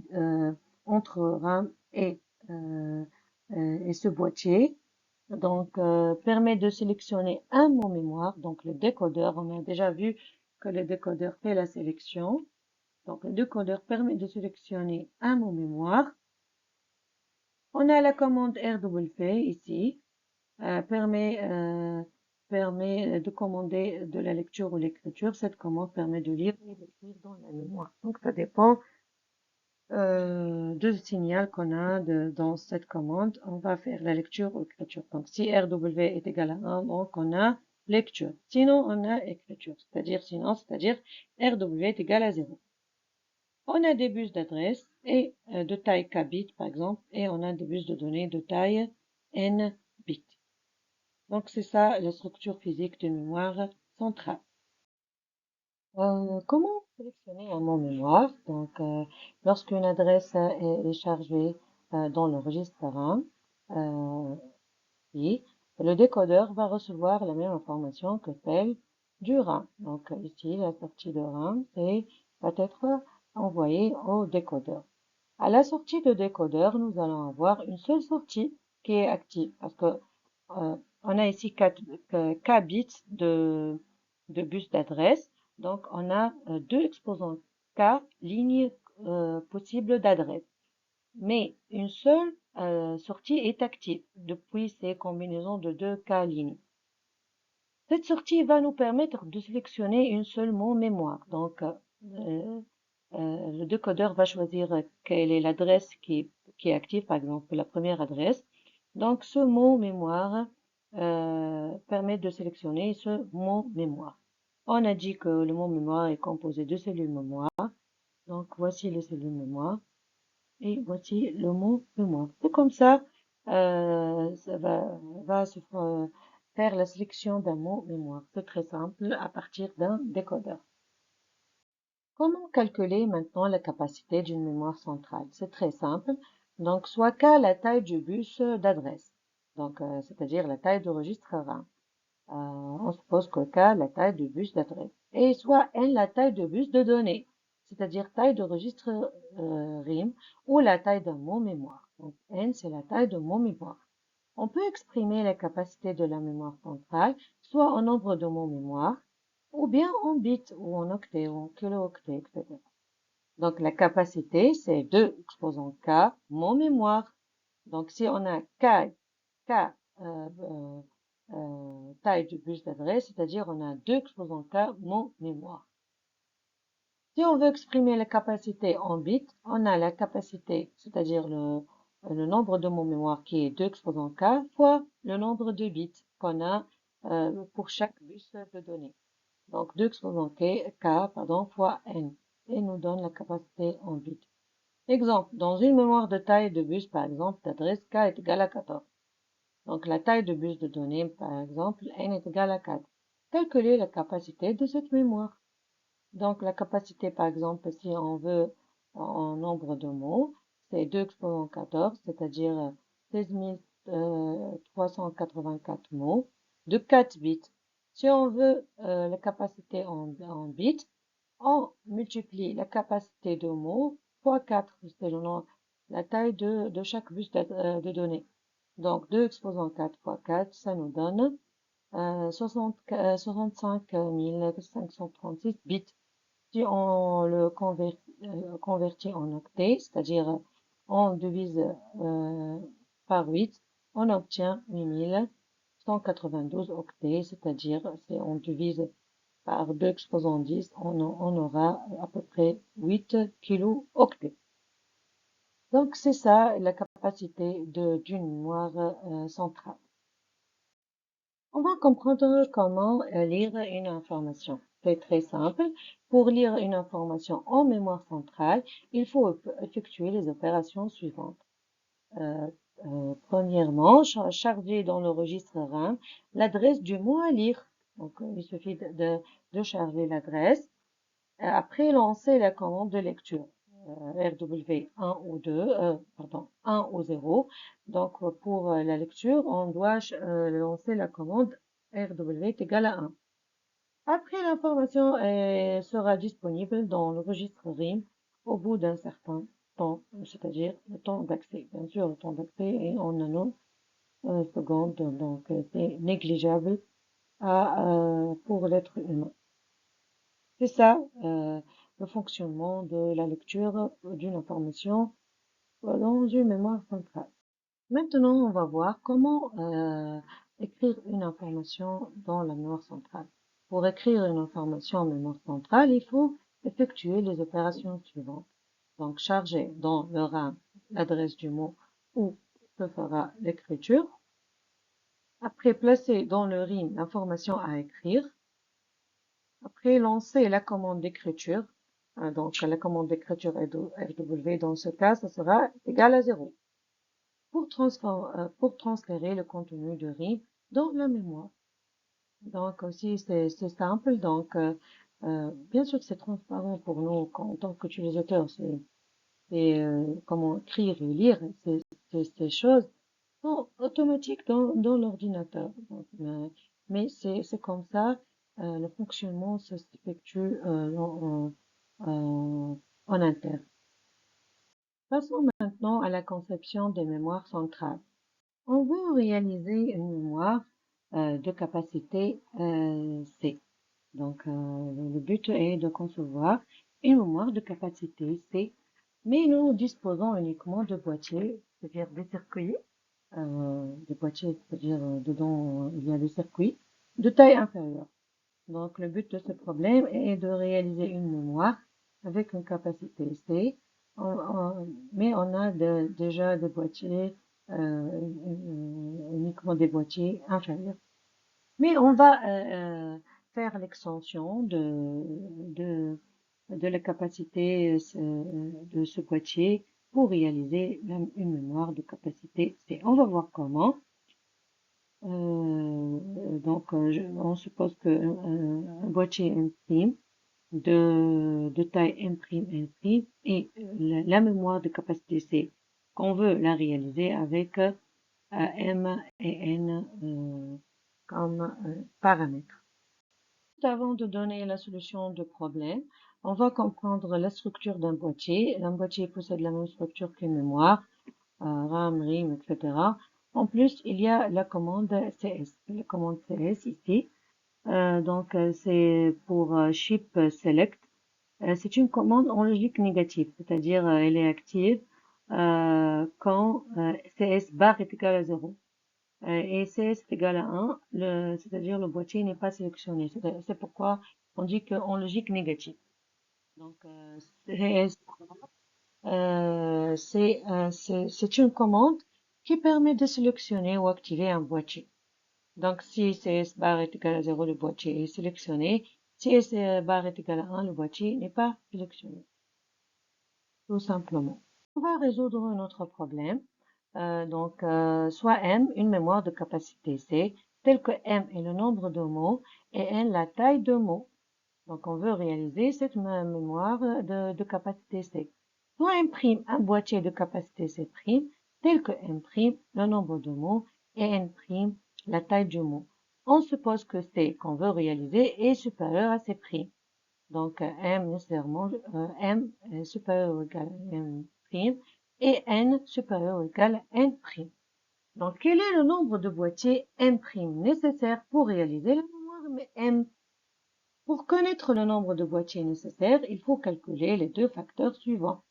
entre RAM et ce boîtier. Donc, permet de sélectionner un mot mémoire. Donc, le décodeur, on a déjà vu que le décodeur fait la sélection. Donc, le décodeur permet de sélectionner un mot mémoire. On a la commande RW ici, permet de commander de la lecture ou l'écriture. Cette commande permet de lire et d'écrire dans la mémoire. Donc, ça dépend du signal qu'on a dans cette commande. On va faire la lecture ou l'écriture. Donc, si RW est égal à 1, donc on a lecture. Sinon, on a écriture. C'est-à-dire RW est égal à 0. On a des bus d'adresse et de taille k bits, par exemple, et on a des bus de données de taille n bits. Donc, c'est ça la structure physique d'une mémoire centrale. Comment sélectionner un mot mémoire? Donc, lorsqu'une adresse est chargée dans le registre RAM, et le décodeur va recevoir la même information que celle du RAM. Donc, ici, la sortie de RAM va être envoyée au décodeur. À la sortie de décodeur, nous allons avoir une seule sortie qui est active parce que on a ici 4 bits de bus d'adresse. Donc, on a deux exposants K lignes possibles d'adresse. Mais une seule sortie est active depuis ces combinaisons de deux K lignes. Cette sortie va nous permettre de sélectionner une seule mot mémoire. Donc, le décodeur va choisir quelle est l'adresse qui est active, par exemple la première adresse. Donc, ce mot mémoire permet de sélectionner ce mot mémoire. On a dit que le mot mémoire est composé de cellules mémoire. Donc, voici les cellules mémoire. Et voici le mot mémoire. C'est comme ça, ça va se faire la sélection d'un mot mémoire. C'est très simple à partir d'un décodeur. Comment calculer maintenant la capacité d'une mémoire centrale? C'est très simple. Donc, soit K la taille du bus d'adresse. Donc, c'est-à-dire la taille de registre RAM. On suppose que K la taille du bus d'adresse. Et soit N la taille de bus de données. C'est-à-dire taille de registre RIM ou la taille d'un mot mémoire. Donc, N, c'est la taille de mot mémoire. On peut exprimer la capacité de la mémoire centrale soit en nombre de mots mémoire, ou bien en bits, ou en octets, ou en kilo-octets, etc. Donc, la capacité, c'est 2 exposant K, mots mémoire. Donc, si on a K taille du bus d'adresse, c'est-à-dire on a 2 exposants K, mots mémoire. Si on veut exprimer la capacité en bits, on a la capacité, c'est-à-dire le nombre de mots mémoire qui est 2 exposant K fois le nombre de bits qu'on a pour chaque bus de données. Donc 2 exposant fois n et nous donne la capacité en bits. Exemple, dans une mémoire de taille de bus, par exemple, d'adresse K est égale à 14. Donc la taille de bus de données, par exemple, n est égale à 4. Calculer la capacité de cette mémoire. Donc, la capacité, par exemple, si on veut en nombre de mots, c'est 2 exposant 14, c'est-à-dire 16 384 mots de 4 bits. Si on veut la capacité en bits, on multiplie la capacité de mots fois 4, c'est la taille de chaque bus de données. Donc, 2 exposant 4 fois 4, ça nous donne 65 536 bits. Si on le convertit en octets, c'est-à-dire on divise par 8, on obtient 8192 octets, c'est-à-dire si on divise par 2 exposant 10, on aura à peu près 8 kilo-octets. Donc c'est ça la capacité d'une mémoire centrale. On va comprendre comment lire une information. C'est très simple. Pour lire une information en mémoire centrale, il faut effectuer les opérations suivantes. Euh, Premièrement, charger dans le registre RAM l'adresse du mot à lire. Donc, il suffit de charger l'adresse. Après, lancer la commande de lecture. RW1 ou 2, pardon, 1 ou 0. Donc, pour la lecture, on doit lancer la commande RW est égal à 1. Après, l'information sera disponible dans le registre RIM au bout d'un certain temps, c'est-à-dire le temps d'accès. Bien sûr, le temps d'accès est en nanosecondes, donc c'est négligeable pour l'être humain. C'est ça le fonctionnement de la lecture d'une information dans une mémoire centrale. Maintenant, on va voir comment écrire une information dans la mémoire centrale. Pour écrire une information en mémoire centrale, il faut effectuer les opérations suivantes. Donc, charger dans le RAM l'adresse du mot où se fera l'écriture. Après, placer dans le RIM l'information à écrire. Après, lancer la commande d'écriture. Donc, la commande d'écriture RW, dans ce cas, ça sera égal à 0. Pour transférer le contenu de RIM dans la mémoire. Donc aussi, c'est simple. Donc, bien sûr que c'est transparent pour nous en tant qu'utilisateurs. Comment écrire et lire ces choses sont automatiques dans l'ordinateur. Mais c'est comme ça, le fonctionnement s'effectue en interne. Passons maintenant à la conception des mémoires centrales. On veut réaliser une mémoire de capacité C. Donc, le but est de concevoir une mémoire de capacité C, mais nous disposons uniquement de boîtiers, c'est-à-dire des circuits, des boîtiers, c'est-à-dire dedans il y a des circuits de taille inférieure. Donc, le but de ce problème est de réaliser une mémoire avec une capacité C, mais on a déjà des boîtiers, uniquement des boîtiers inférieurs. Mais on va faire l'extension de la capacité de ce boîtier pour réaliser une mémoire de capacité C. On va voir comment. On suppose qu'un boîtier imprime de taille imprime et la mémoire de capacité C qu'on veut la réaliser avec M et N comme paramètres. Avant de donner la solution de problème, on va comprendre la structure d'un boîtier. Un boîtier possède la même structure qu'une mémoire, RAM, RIM, etc. En plus, il y a la commande CS. La commande CS ici, c'est pour Ship Select. C'est une commande en logique négative, c'est-à-dire elle est active quand CS bar est égal à 0. Et CS est égal à 1, c'est-à-dire le boîtier n'est pas sélectionné. C'est pourquoi on dit qu'en logique négative. Donc, CS, c'est une commande qui permet de sélectionner ou activer un boîtier. Donc, si CS bar est égal à 0, le boîtier est sélectionné. Si CS bar est égal à 1, le boîtier n'est pas sélectionné. Tout simplement. On va résoudre notre problème. Soit M, une mémoire de capacité C, tel que M est le nombre de mots et N la taille de mots. Donc, on veut réaliser cette mémoire de capacité C. Soit imprime un boîtier de capacité C', tel que M', le nombre de mots, et N', la taille du mot. On suppose que C qu'on veut réaliser est supérieur à C'. Donc, M nécessairement, M est supérieur ou égal à M', et N supérieur ou égal à N'. Donc, quel est le nombre de boîtiers M' nécessaire pour réaliser la mémoire M? Pour connaître le nombre de boîtiers nécessaires, il faut calculer les deux facteurs suivants.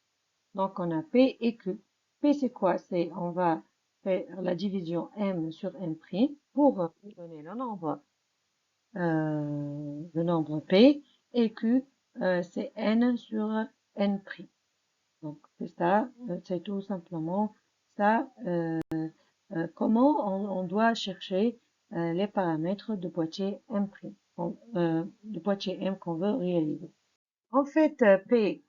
Donc, on a P et Q. P, c'est quoi? On va faire la division M sur M' pour donner le nombre P, et Q, c'est N sur N'. Donc, c'est ça, c'est tout simplement ça, comment on doit chercher les paramètres de boîtier M', de boîtier M qu'on veut réaliser. En fait, P,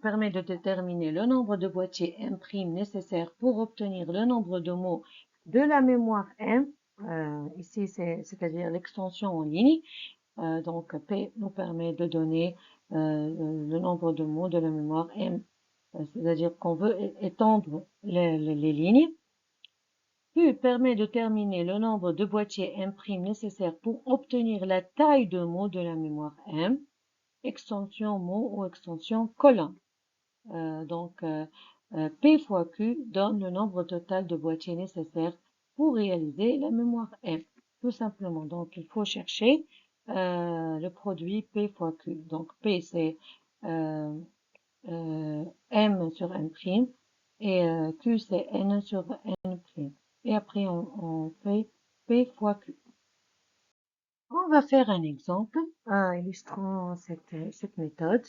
permet de déterminer le nombre de boîtiers M' nécessaires pour obtenir le nombre de mots de la mémoire M. Ici, c'est-à-dire l'extension en ligne. Donc, P nous permet de donner le nombre de mots de la mémoire M. C'est-à-dire qu'on veut étendre les lignes. Q permet de déterminer le nombre de boîtiers M' nécessaires pour obtenir la taille de mots de la mémoire M. Extension mot ou extension colonne. P fois Q donne le nombre total de boîtiers nécessaires pour réaliser la mémoire M. Tout simplement. Donc, il faut chercher le produit P fois Q. Donc, P, c'est M sur M', et Q, c'est N sur N'. Et après, on fait P fois Q. On va faire un exemple illustrant cette méthode.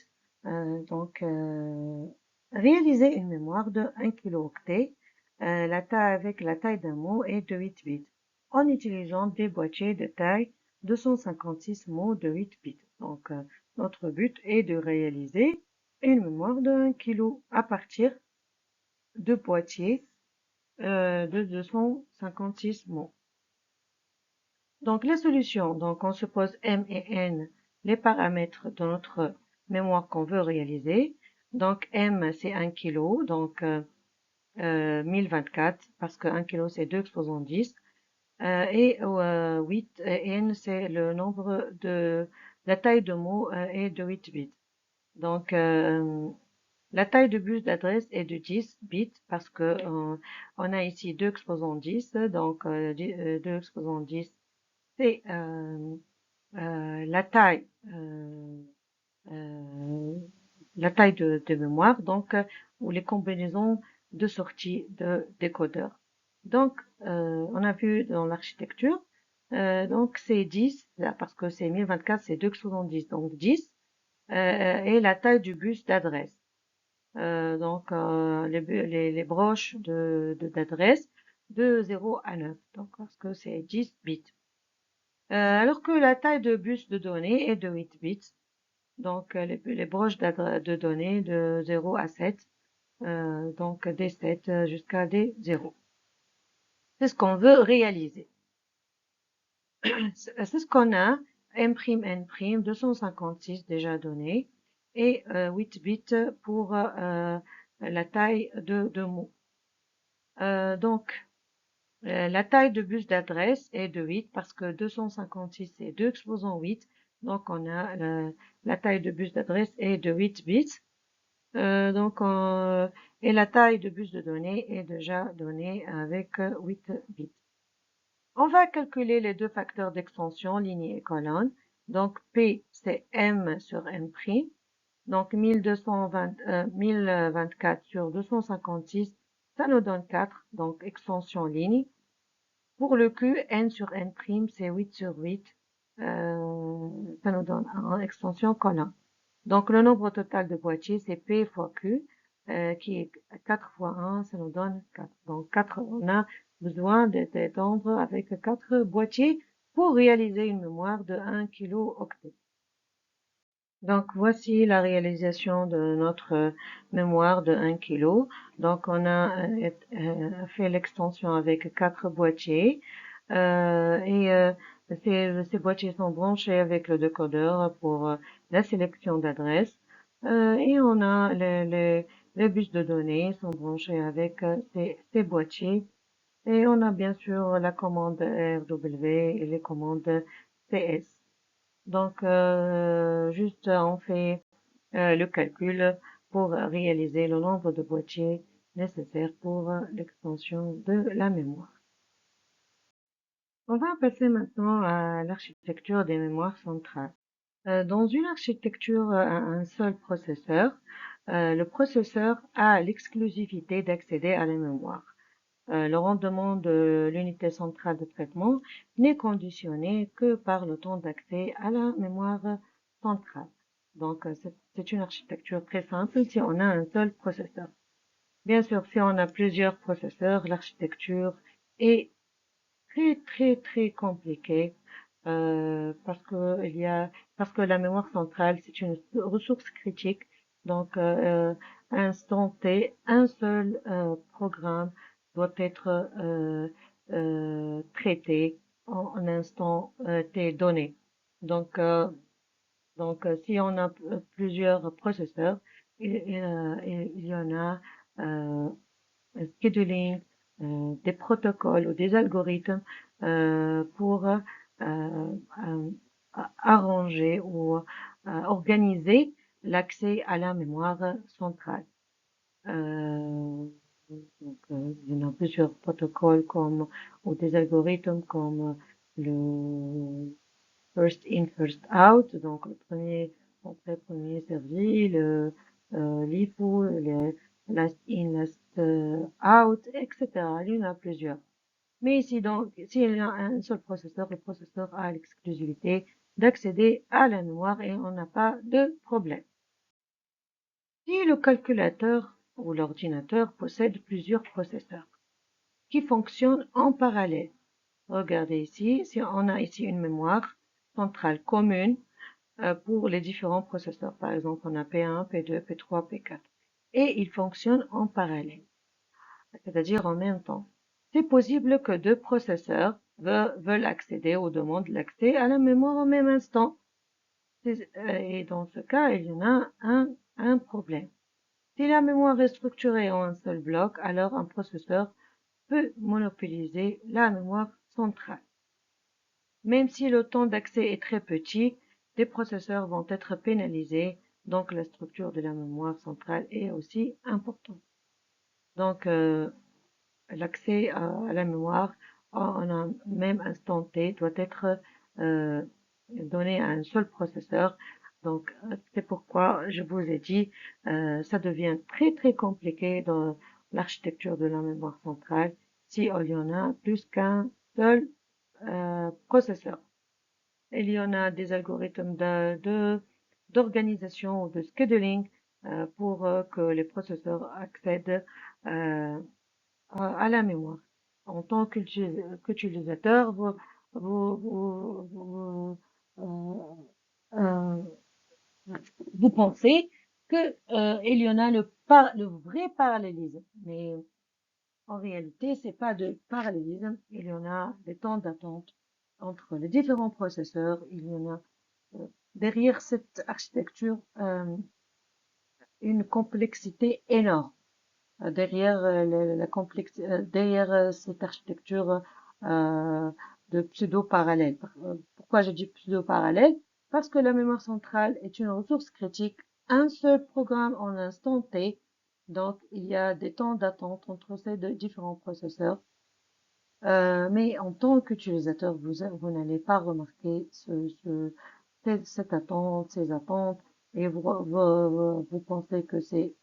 Réaliser une mémoire de 1 kilooctet, la taille avec la taille d'un mot est de 8 bits, en utilisant des boîtiers de taille 256 mots de 8 bits. Donc, notre but est de réaliser une mémoire de 1 kilo à partir de boîtiers de 256 mots. Donc, les solutions. Donc, on se pose M et N, les paramètres de notre mémoire qu'on veut réaliser. Donc, M, c'est 1 kg, donc 1024, parce que 1 kg, c'est 2 exposant 10. Et 8, N, c'est le nombre de, la taille de mot est de 8 bits. Donc, la taille de bus d'adresse est de 10 bits parce que on a ici 2 exposants 10, donc 2 exposants 10, c'est la taille euh, de mémoire, donc ou les combinaisons de sortie de décodeur. Donc, on a vu dans l'architecture, donc c'est 10, là, parce que c'est 1024, c'est 2 exposants 10, donc 10, et la taille du bus d'adresse. Donc les broches d'adresse de 0 à 9, donc parce que c'est 10 bits. Alors que la taille de bus de données est de 8 bits, donc les broches de données de 0 à 7, donc D7 jusqu'à D0. C'est ce qu'on veut réaliser. C'est ce qu'on a, M'N', 256 déjà donné, et 8 bits pour la taille de mots. Donc, la taille de bus d'adresse est de 8 parce que 256 c'est 2 exposants 8. Donc, on a la taille de bus d'adresse est de 8 bits. Et la taille de bus de données est déjà donnée avec 8 bits. On va calculer les deux facteurs d'extension, ligne et colonne. Donc, P, c'est M sur M'. Donc, 1024 sur 256, ça nous donne 4, donc extension ligne. Pour le Q, N sur N', c'est 8 sur 8, ça nous donne 1, extension colonne. Donc, le nombre total de boîtiers, c'est P fois Q, qui est 4 fois 1, ça nous donne 4. Donc, 4, on a besoin d'étendre avec 4 boîtiers pour réaliser une mémoire de 1 kilo-octet. Donc, voici la réalisation de notre mémoire de 1 kg. Donc, on a fait l'extension avec 4 boîtiers et ces boîtiers sont branchés avec le décodeur pour la sélection d'adresses. Et on a les bus de données sont branchés avec ces boîtiers. Et on a bien sûr la commande RW et les commandes CS. Donc, juste on fait le calcul pour réaliser le nombre de boîtiers nécessaires pour l'extension de la mémoire. On va passer maintenant à l'architecture des mémoires centrales. Dans une architecture à un seul processeur, le processeur a l'exclusivité d'accéder à la mémoire. Le rendement de l'unité centrale de traitement n'est conditionné que par le temps d'accès à la mémoire centrale. Donc, c'est une architecture très simple si on a un seul processeur. Bien sûr, si on a plusieurs processeurs, l'architecture est très compliquée parce que la mémoire centrale c'est une ressource critique. Donc, à instant T, un seul programme doit être traité en instant T donné. Donc, si on a plusieurs processeurs, il y en a un scheduling, des protocoles ou des algorithmes pour arranger ou organiser l'accès à la mémoire centrale. Il y en a plusieurs protocoles comme ou des algorithmes comme le first in, first out, donc le premier entré, premier servi, le LIFO, le last in, last out, etc. Il y en a plusieurs. Mais ici, donc, s'il y a un seul processeur, le processeur a l'exclusivité d'accéder à la mémoire et on n'a pas de problème. Si le calculateur ou l'ordinateur possède plusieurs processeurs qui fonctionnent en parallèle, regardez ici, si on a ici une mémoire centrale commune pour les différents processeurs. Par exemple, on a P1, P2, P3, P4. Et ils fonctionnent en parallèle, c'est-à-dire en même temps. C'est possible que deux processeurs veulent accéder ou demandent l'accès à la mémoire au même instant. Et dans ce cas, il y en a un problème. Si la mémoire est structurée en un seul bloc, alors un processeur peut monopoliser la mémoire centrale. Même si le temps d'accès est très petit, des processeurs vont être pénalisés, donc la structure de la mémoire centrale est aussi importante. Donc, l'accès à la mémoire en un même instant T doit être donné à un seul processeur. Donc, c'est pourquoi je vous ai dit, ça devient très très compliqué dans l'architecture de la mémoire centrale si il y en a plus qu'un seul processeur. Il y en a des algorithmes d'organisation ou de scheduling pour que les processeurs accèdent à la mémoire. En tant qu'utilisateur, euh, vous pensez que il y en a le vrai parallélisme, mais en réalité, c'est pas de parallélisme. Il y en a des temps d'attente entre les différents processeurs. Il y en a derrière cette architecture une complexité énorme. Derrière derrière cette architecture de pseudo-parallèle. Pourquoi je dis pseudo-parallèle? Parce que la mémoire centrale est une ressource critique, un seul programme en instant T, donc il y a des temps d'attente entre ces deux différents processeurs. Mais en tant qu'utilisateur, vous n'allez pas remarquer cette attente, ces attentes, et vous pensez que c'est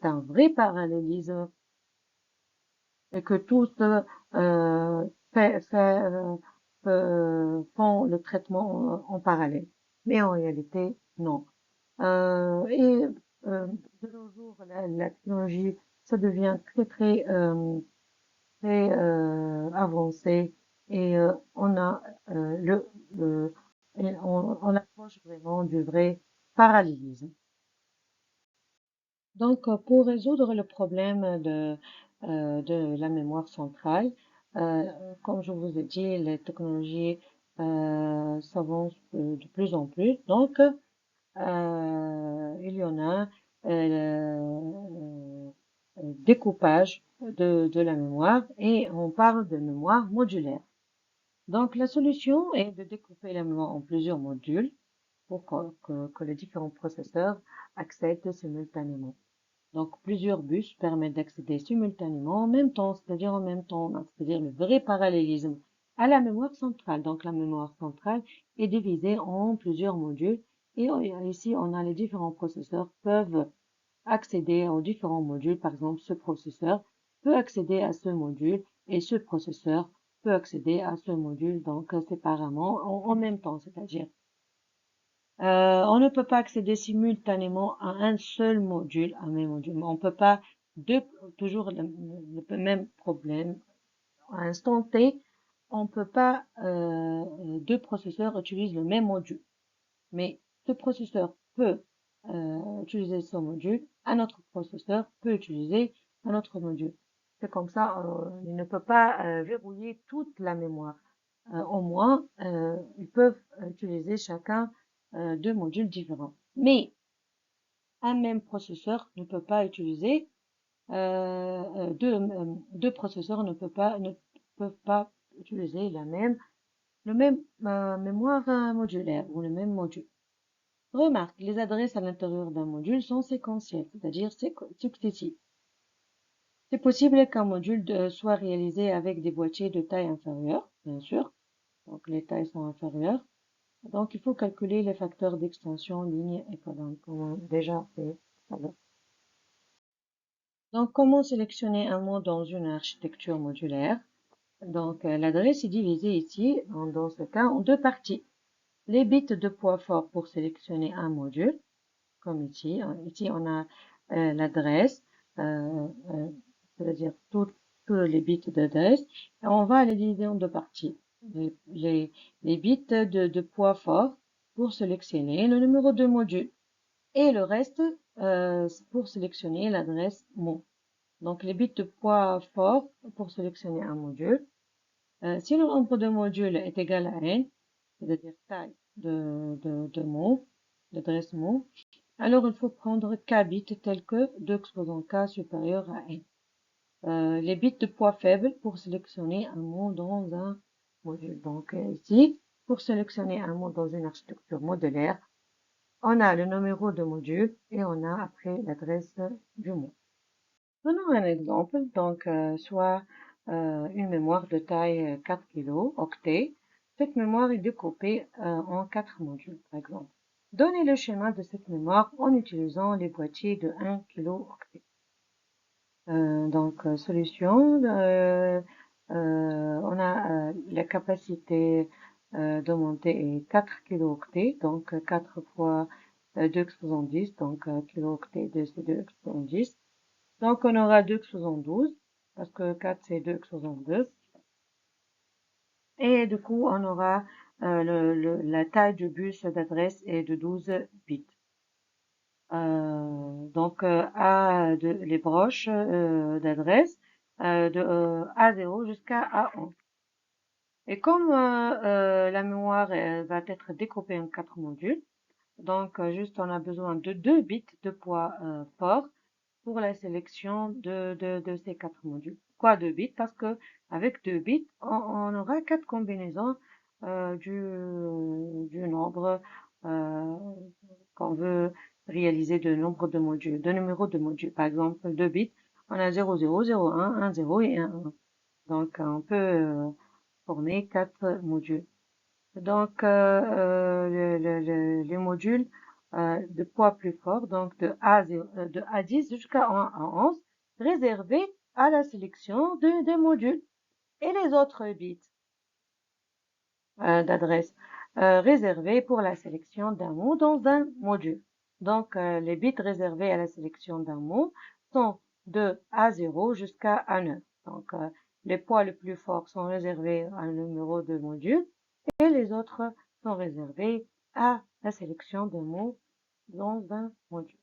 un vrai parallélisme et que tous font le traitement en parallèle. Mais en réalité, non. Et de nos jours, la technologie, ça devient très avancé et on a le et on approche vraiment du vrai parallélisme. Donc, pour résoudre le problème de la mémoire centrale, euh, comme je vous ai dit, les technologies s'avancent de plus en plus. Donc, il y en a découpage de la mémoire et on parle de mémoire modulaire. Donc, la solution est de découper la mémoire en plusieurs modules pour que les différents processeurs accèdent simultanément. Donc, plusieurs bus permettent d'accéder simultanément en même temps, c'est-à-dire en même temps, c'est-à-dire le vrai parallélisme à la mémoire centrale. Donc, la mémoire centrale est divisée en plusieurs modules et ici, on a les différents processeurs peuvent accéder aux différents modules. Par exemple, ce processeur peut accéder à ce module et ce processeur peut accéder à ce module, donc séparément, en même temps, c'est-à-dire on ne peut pas accéder simultanément à un seul module, à un même module. On ne peut pas toujours le même problème. À instant T, on ne peut pas deux processeurs utilisent le même module. Mais ce processeur peut utiliser son module, un autre processeur peut utiliser un autre module. C'est comme ça, il ne peut pas verrouiller toute la mémoire. Au moins, ils peuvent utiliser chacun deux modules différents. Mais un même processeur ne peut pas utiliser deux processeurs ne peuvent pas utiliser le même mémoire modulaire ou le même module. Remarque, les adresses à l'intérieur d'un module sont séquentielles, c'est-à-dire successives. C'est possible qu'un module soit réalisé avec des boîtiers de taille inférieure, bien sûr, donc les tailles sont inférieures. Donc, il faut calculer les facteurs d'extension, ligne et colonne, comme on a déjà fait tout à l'heure. Donc, comment sélectionner un mot dans une architecture modulaire? Donc, l'adresse est divisée ici, dans ce cas, en deux parties. Les bits de poids fort pour sélectionner un module, comme ici. Ici, on a l'adresse, c'est-à-dire tous les bits d'adresse. Et on va les diviser en deux parties. Les bits de poids fort pour sélectionner le numéro de module et le reste pour sélectionner l'adresse mot. Donc, les bits de poids fort pour sélectionner un module. Si le nombre de modules est égal à n, c'est-à-dire taille de mots, d'adresse mot, alors il faut prendre k bits tels que 2 exposant k supérieur à n. Les bits de poids faible pour sélectionner un mot dans un module. Donc ici, pour sélectionner un mot dans une architecture modulaire, on a le numéro de module et on a après l'adresse du mot. Prenons un exemple, donc soit une mémoire de taille 4 kilo, octets. Cette mémoire est découpée en 4 modules, par exemple. Donnez le schéma de cette mémoire en utilisant les boîtiers de 1 kilo octet. Donc, solution, on a la capacité de monter est 4 kilo-octets, donc 4 fois 2 exposant 10, donc kilo-octets c'est 2 exposant 10. Donc, on aura 2 exposant 12, parce que 4 c'est 2 exposant 2. Et du coup, on aura la taille du bus d'adresse est de 12 bits. Donc, les broches d'adresse de A0 jusqu'à A11. Et comme la mémoire va être découpée en 4 modules, donc juste on a besoin de 2 bits de poids fort pour la sélection de ces 4 modules. Pourquoi 2 bits? Parce que avec 2 bits, on aura 4 combinaisons du nombre qu'on veut réaliser de nombre de modules, de numéros de modules. Par exemple, 2 bits, on a 0, 0, 0, 1, 1, 0 et 1, 1. Donc, on peut former 4 modules. Donc, les modules de poids plus fort, donc de A10 jusqu'à A11, réservés à la sélection des modules. Et les autres bits d'adresse réservés pour la sélection d'un mot dans un module. Donc, les bits réservés à la sélection d'un mot sont de A0 jusqu'à A9. Donc, les poids les plus forts sont réservés à un numéro de module et les autres sont réservés à la sélection de mots dans un module.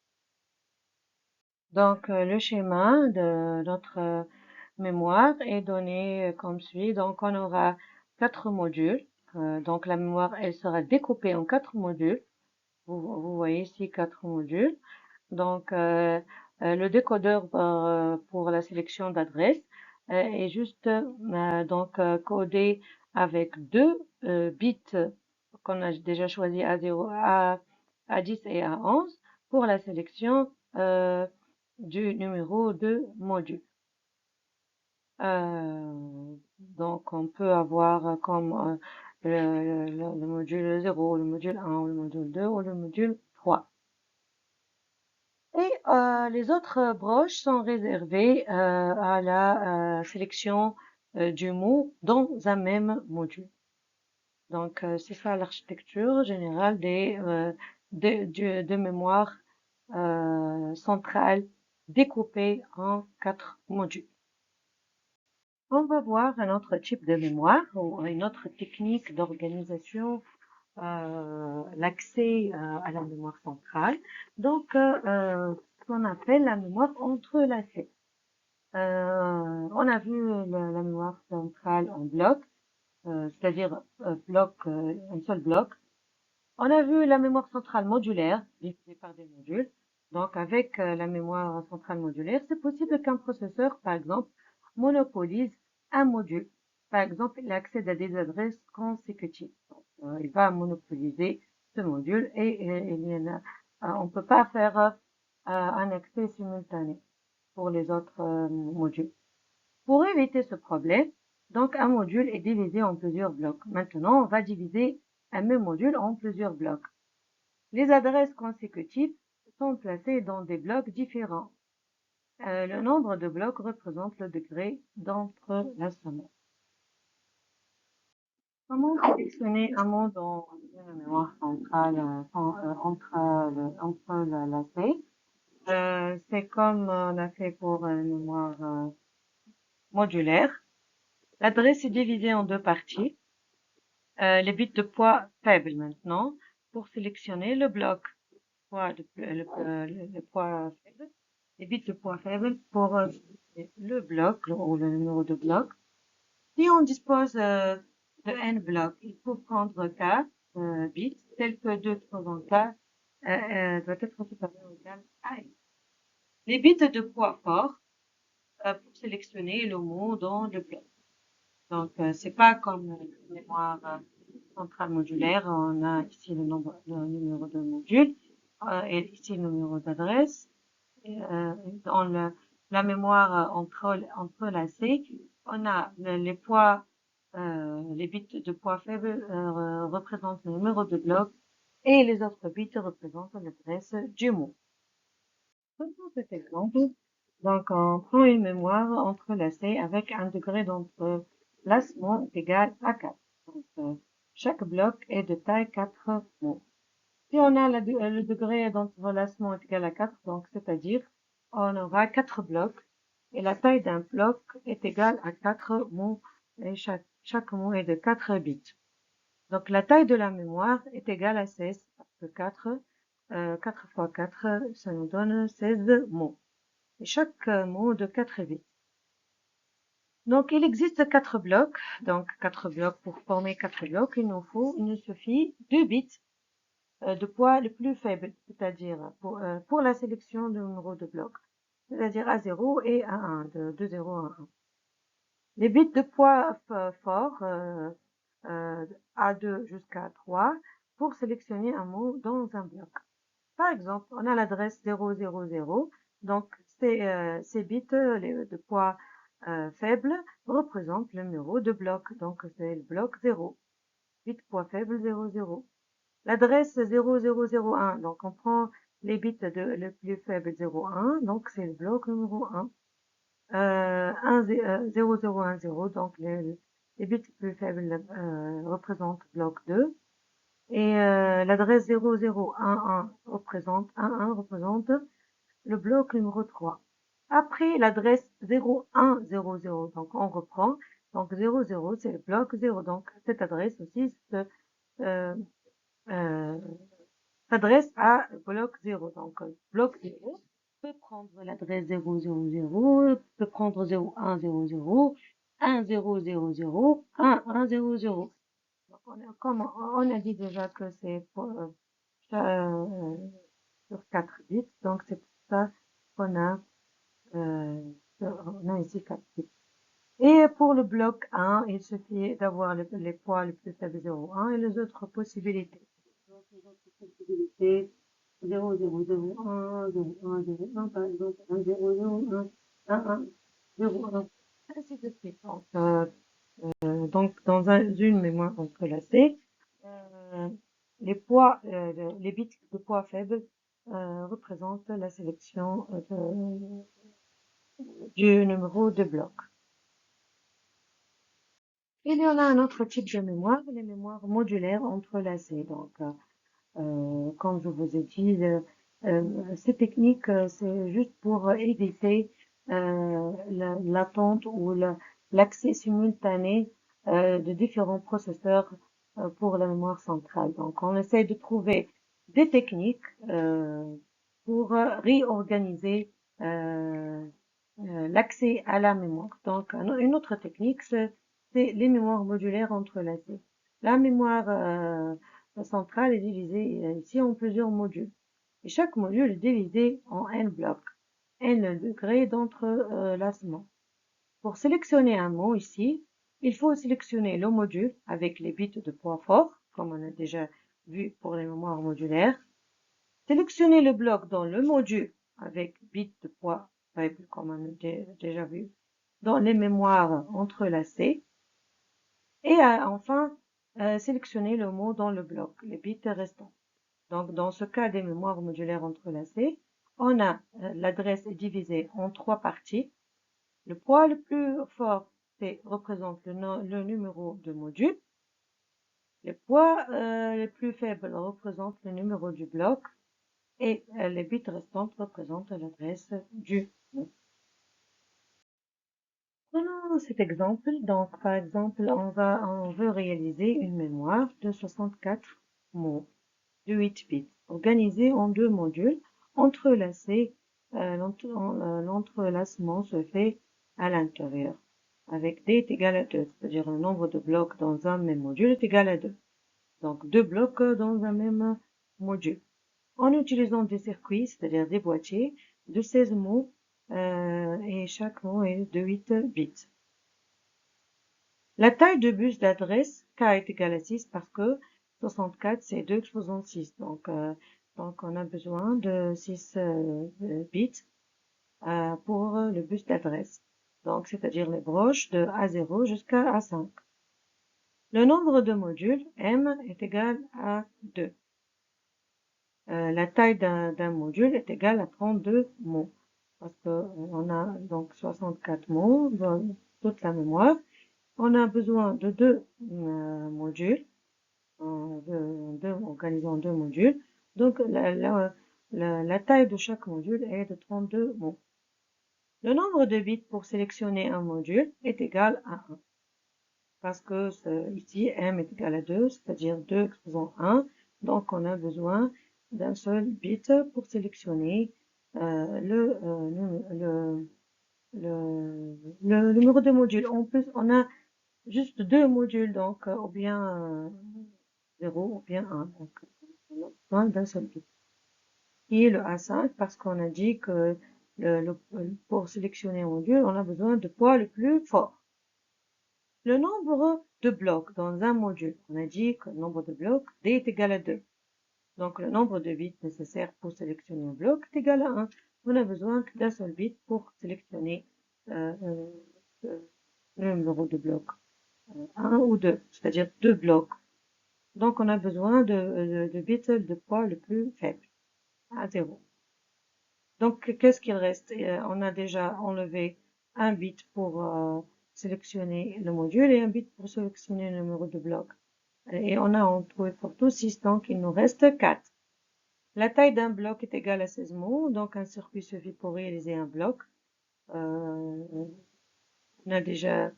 Donc, le schéma de notre mémoire est donné comme suit. Donc, on aura 4 modules. Donc, la mémoire, elle sera découpée en 4 modules. Vous voyez ici 4 modules. Donc, le décodeur pour la sélection d'adresse est juste codé avec 2 bits qu'on a déjà choisi A0, A10 et A11 pour la sélection du numéro de module. Donc, on peut avoir comme le module 0, le module 1, le module 2 ou le module 3. Et les autres broches sont réservées à la sélection du mot dans un même module. Donc, c'est ça l'architecture générale de mémoire centrale découpée en 4 modules. On va voir un autre type de mémoire ou une autre technique d'organisation, l'accès à la mémoire centrale. Donc, ce qu'on appelle la mémoire entrelacée. On a vu la mémoire centrale en bloc, c'est-à-dire un seul bloc. On a vu la mémoire centrale modulaire, divisée par des modules. Donc, avec la mémoire centrale modulaire, c'est possible qu'un processeur, par exemple, monopolise un module. Par exemple, il accède à des adresses consécutives. Donc, il va monopoliser ce module et on ne peut pas faire un accès simultané pour les autres modules. Pour éviter ce problème, donc un module est divisé en plusieurs blocs. Maintenant, on va diviser un même module en plusieurs blocs. Les adresses consécutives sont placées dans des blocs différents. Le nombre de blocs représente le degré d'entrelacement. Comment sélectionner un mot dans une mémoire centrale entrelacée? C'est comme on a fait pour une mémoire modulaire. L'adresse est divisée en deux parties. Les bits de poids faible maintenant pour sélectionner le bloc. Le poids faible. les bits de poids faible pour le bloc ou le numéro de bloc. Si on dispose de n blocs, il faut prendre k bits, tel que 2 fois k doit être supérieur ou égal à n. Les bits de poids fort pour sélectionner le mot dans le bloc. Donc, c'est pas comme la mémoire centrale modulaire. On a ici le numéro de module et ici le numéro d'adresse. Dans la mémoire entrelacée, on a les poids, les bits de poids faible représentent le numéro de bloc et les autres bits représentent l'adresse du mot. Prenons cet exemple. Donc, on prend une mémoire entrelacée avec un degré d'entrelacement égal à 4. Donc, chaque bloc est de taille 4 mots. Si on a le degré d'entrelacement est égal à 4, donc c'est-à-dire on aura 4 blocs et la taille d'un bloc est égale à 4 mots et chaque mot est de 4 bits. Donc la taille de la mémoire est égale à 16 parce que 4 fois 4, ça nous donne 16 mots. Et chaque mot de 4 bits. Donc il existe 4 blocs. Donc 4 blocs pour former 4 blocs, il nous suffit 2 bits de poids le plus faible, c'est-à-dire pour la sélection de numéro de bloc, c'est-à-dire A0 et A1, de 0 à 1. Les bits de poids fort, A2 jusqu'à 3, pour sélectionner un mot dans un bloc. Par exemple, on a l'adresse 000, donc ces bits de poids faible représentent le numéro de bloc, donc c'est le bloc 0. Bit poids faible 00. L'adresse 0001, donc on prend les bits le plus faible 01, donc c'est le bloc numéro 1. 0010, donc les bits plus faibles représentent bloc 2. Et l'adresse 0011 représente le bloc numéro 3. Après l'adresse 0100, donc on reprend, donc 00 c'est le bloc 0, donc cette adresse aussi s'adresse à bloc 0. Donc, bloc 0 peut prendre l'adresse 000, peut prendre 0100, 1000, 1100. Donc, comme on a dit déjà que c'est sur 4 bits, donc c'est pour ça qu'on a ici 4 bits. Et pour le bloc 1, il suffit d'avoir les poids les plus faibles 0,1 et les autres possibilités. Donc, les autres possibilités, 0,001, 0,101, par exemple, 1,001, 1,101, ainsi de suite. Donc dans une mémoire entrelacée, les poids, les bits de poids faibles représentent la sélection du numéro de bloc. Il y en a un autre type de mémoire, les mémoires modulaires entrelacées. Donc, comme je vous ai dit, ces techniques, c'est juste pour éviter l'attente ou l'accès simultané de différents processeurs pour la mémoire centrale. Donc, on essaie de trouver des techniques pour réorganiser l'accès à la mémoire. Donc, une autre technique, c'est les mémoires modulaires entrelacées. La mémoire centrale est divisée ici en plusieurs modules. Et chaque module est divisé en n blocs, n degrés d'entrelacement. Pour sélectionner un mot ici, il faut sélectionner le module avec les bits de poids fort, comme on a déjà vu pour les mémoires modulaires. Sélectionner le bloc dans le module avec bits de poids faible, comme on a déjà vu, dans les mémoires entrelacées. Et enfin, sélectionner le mot dans le bloc, les bits restants. Donc, dans ce cas des mémoires modulaires entrelacées, on a l'adresse est divisée en 3 parties. Le poids le plus fort représente le numéro de module. Les poids les plus faibles représentent le numéro du bloc. Et les bits restantes représentent l'adresse du mot. Prenons cet exemple. Donc, par exemple, on veut réaliser une mémoire de 64 mots de 8 bits, organisée en 2 modules entrelacés l'entrelacement se fait à l'intérieur, avec D est égal à 2, c'est-à-dire le nombre de blocs dans un même module est égal à 2. Donc 2 blocs dans un même module. En utilisant des circuits, c'est-à-dire des boîtiers, de 16 mots, et chaque mot est de 8 bits. La taille de bus d'adresse K est égale à 6 parce que 64 c'est 2 exposant 6. Donc on a besoin de 6 bits pour le bus d'adresse. Donc c'est-à-dire les broches de A0 jusqu'à A5. Le nombre de modules M est égal à 2. La taille d'un module est égale à 32 mots. Parce que on a donc 64 mots dans toute la mémoire. On a besoin de deux modules, organisant deux modules. Donc la taille de chaque module est de 32 mots. Le nombre de bits pour sélectionner un module est égal à 1. Parce que ici, M est égal à 2, c'est-à-dire 2 exposant 1. Donc on a besoin d'un seul bit pour sélectionner le numéro de module. En plus, on a juste deux modules, donc ou bien 0 ou bien 1. Donc on a besoin d'un seul bit. Et le A5 parce qu'on a dit que pour sélectionner un module, on a besoin de poids le plus fort. Le nombre de blocs dans un module, on a dit que le nombre de blocs D est égal à 2. Donc le nombre de bits nécessaires pour sélectionner un bloc est égal à 1. On a besoin d'un seul bit pour sélectionner le numéro de bloc. 1 ou 2, c'est-à-dire 2 blocs. Donc on a besoin de bits de poids le plus faible, à 0. Donc qu'est-ce qu'il reste? On a déjà enlevé un bit pour sélectionner le module et un bit pour sélectionner le numéro de bloc. Et on a en tout et pour tout 6, donc il nous reste 4. La taille d'un bloc est égale à 16 mots, donc un circuit suffit pour réaliser un bloc. On a déjà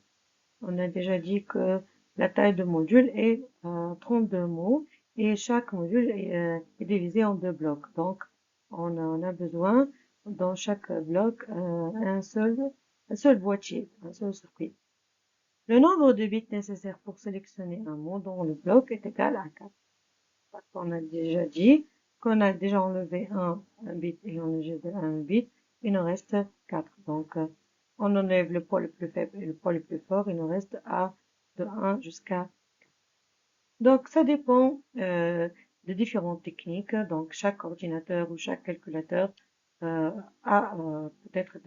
dit que la taille de module est 32 mots et chaque module est divisé en deux blocs. Donc, on a besoin dans chaque bloc un seul boîtier, un seul circuit. Le nombre de bits nécessaires pour sélectionner un mot dans le bloc est égal à 4. Parce qu'on a déjà dit qu'on a déjà enlevé un bit et on a jeté un bit, il nous reste 4. Donc, on enlève le poids le plus faible et le poids le plus fort, il nous reste de 1 jusqu'à 4. Donc, ça dépend de différentes techniques. Donc, chaque ordinateur ou chaque calculateur a peut-être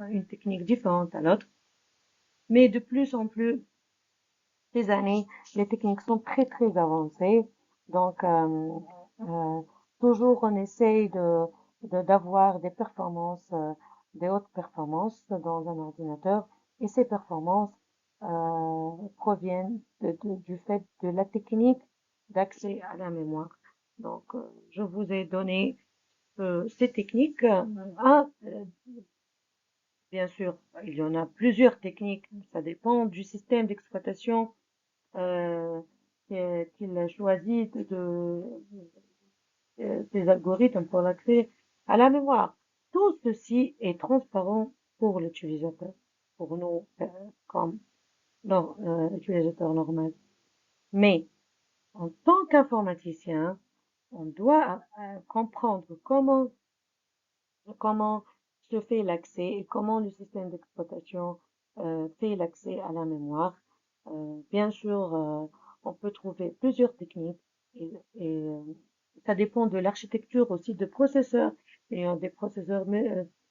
une technique différente à l'autre. Mais de plus en plus, ces années, les techniques sont très très avancées. Donc, toujours on essaye d'avoir des performances, des hautes performances dans un ordinateur. Et ces performances proviennent du fait de la technique d'accès à la mémoire. Donc, je vous ai donné ces techniques. Bien sûr, il y en a plusieurs techniques. Ça dépend du système d'exploitation euh, qu'il a choisi des algorithmes pour l'accès à la mémoire. Tout ceci est transparent pour l'utilisateur, pour nous comme utilisateur normal. Mais en tant qu'informaticien, on doit comprendre comment se fait l'accès et comment le système d'exploitation fait l'accès à la mémoire. Bien sûr, on peut trouver plusieurs techniques et ça dépend de l'architecture aussi de processeurs. Il y a des processeurs,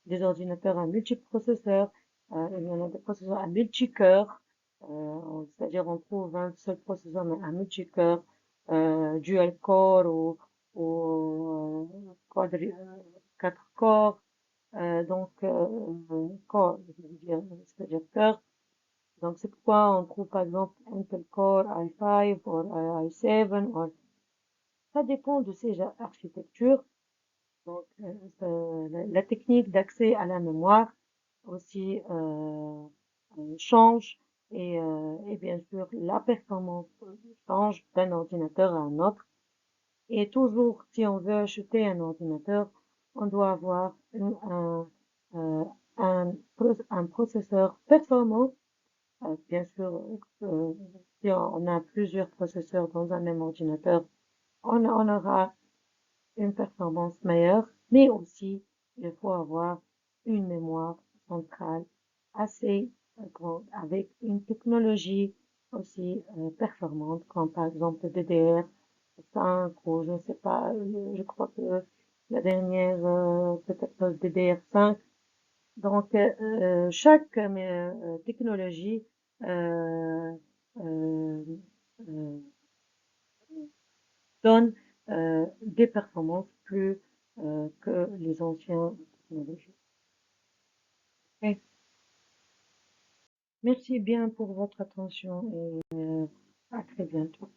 des ordinateurs à multiprocesseurs, il y en a des processeurs à multicœurs, c'est-à-dire on trouve un seul processeur mais un multicœur, dual core ou 4 corps, corps, c'est-à-dire cœur. Donc, c'est pourquoi on trouve par exemple Intel Core i5 ou i7. Ça dépend de ces architectures. Donc, la technique d'accès à la mémoire aussi change et bien sûr la performance change d'un ordinateur à un autre. Et toujours, si on veut acheter un ordinateur, on doit avoir euh, un processeur performant. Bien sûr, si on a plusieurs processeurs dans un même ordinateur, on aura une performance meilleure, mais aussi il faut avoir une mémoire centrale assez grande avec une technologie aussi performante, comme par exemple le DDR5 ou je ne sais pas, je crois que la dernière peut-être DDR5. Donc chaque technologie euh, euh, euh, donne des performances plus que les anciens technologies. Et merci bien pour votre attention et à très bientôt.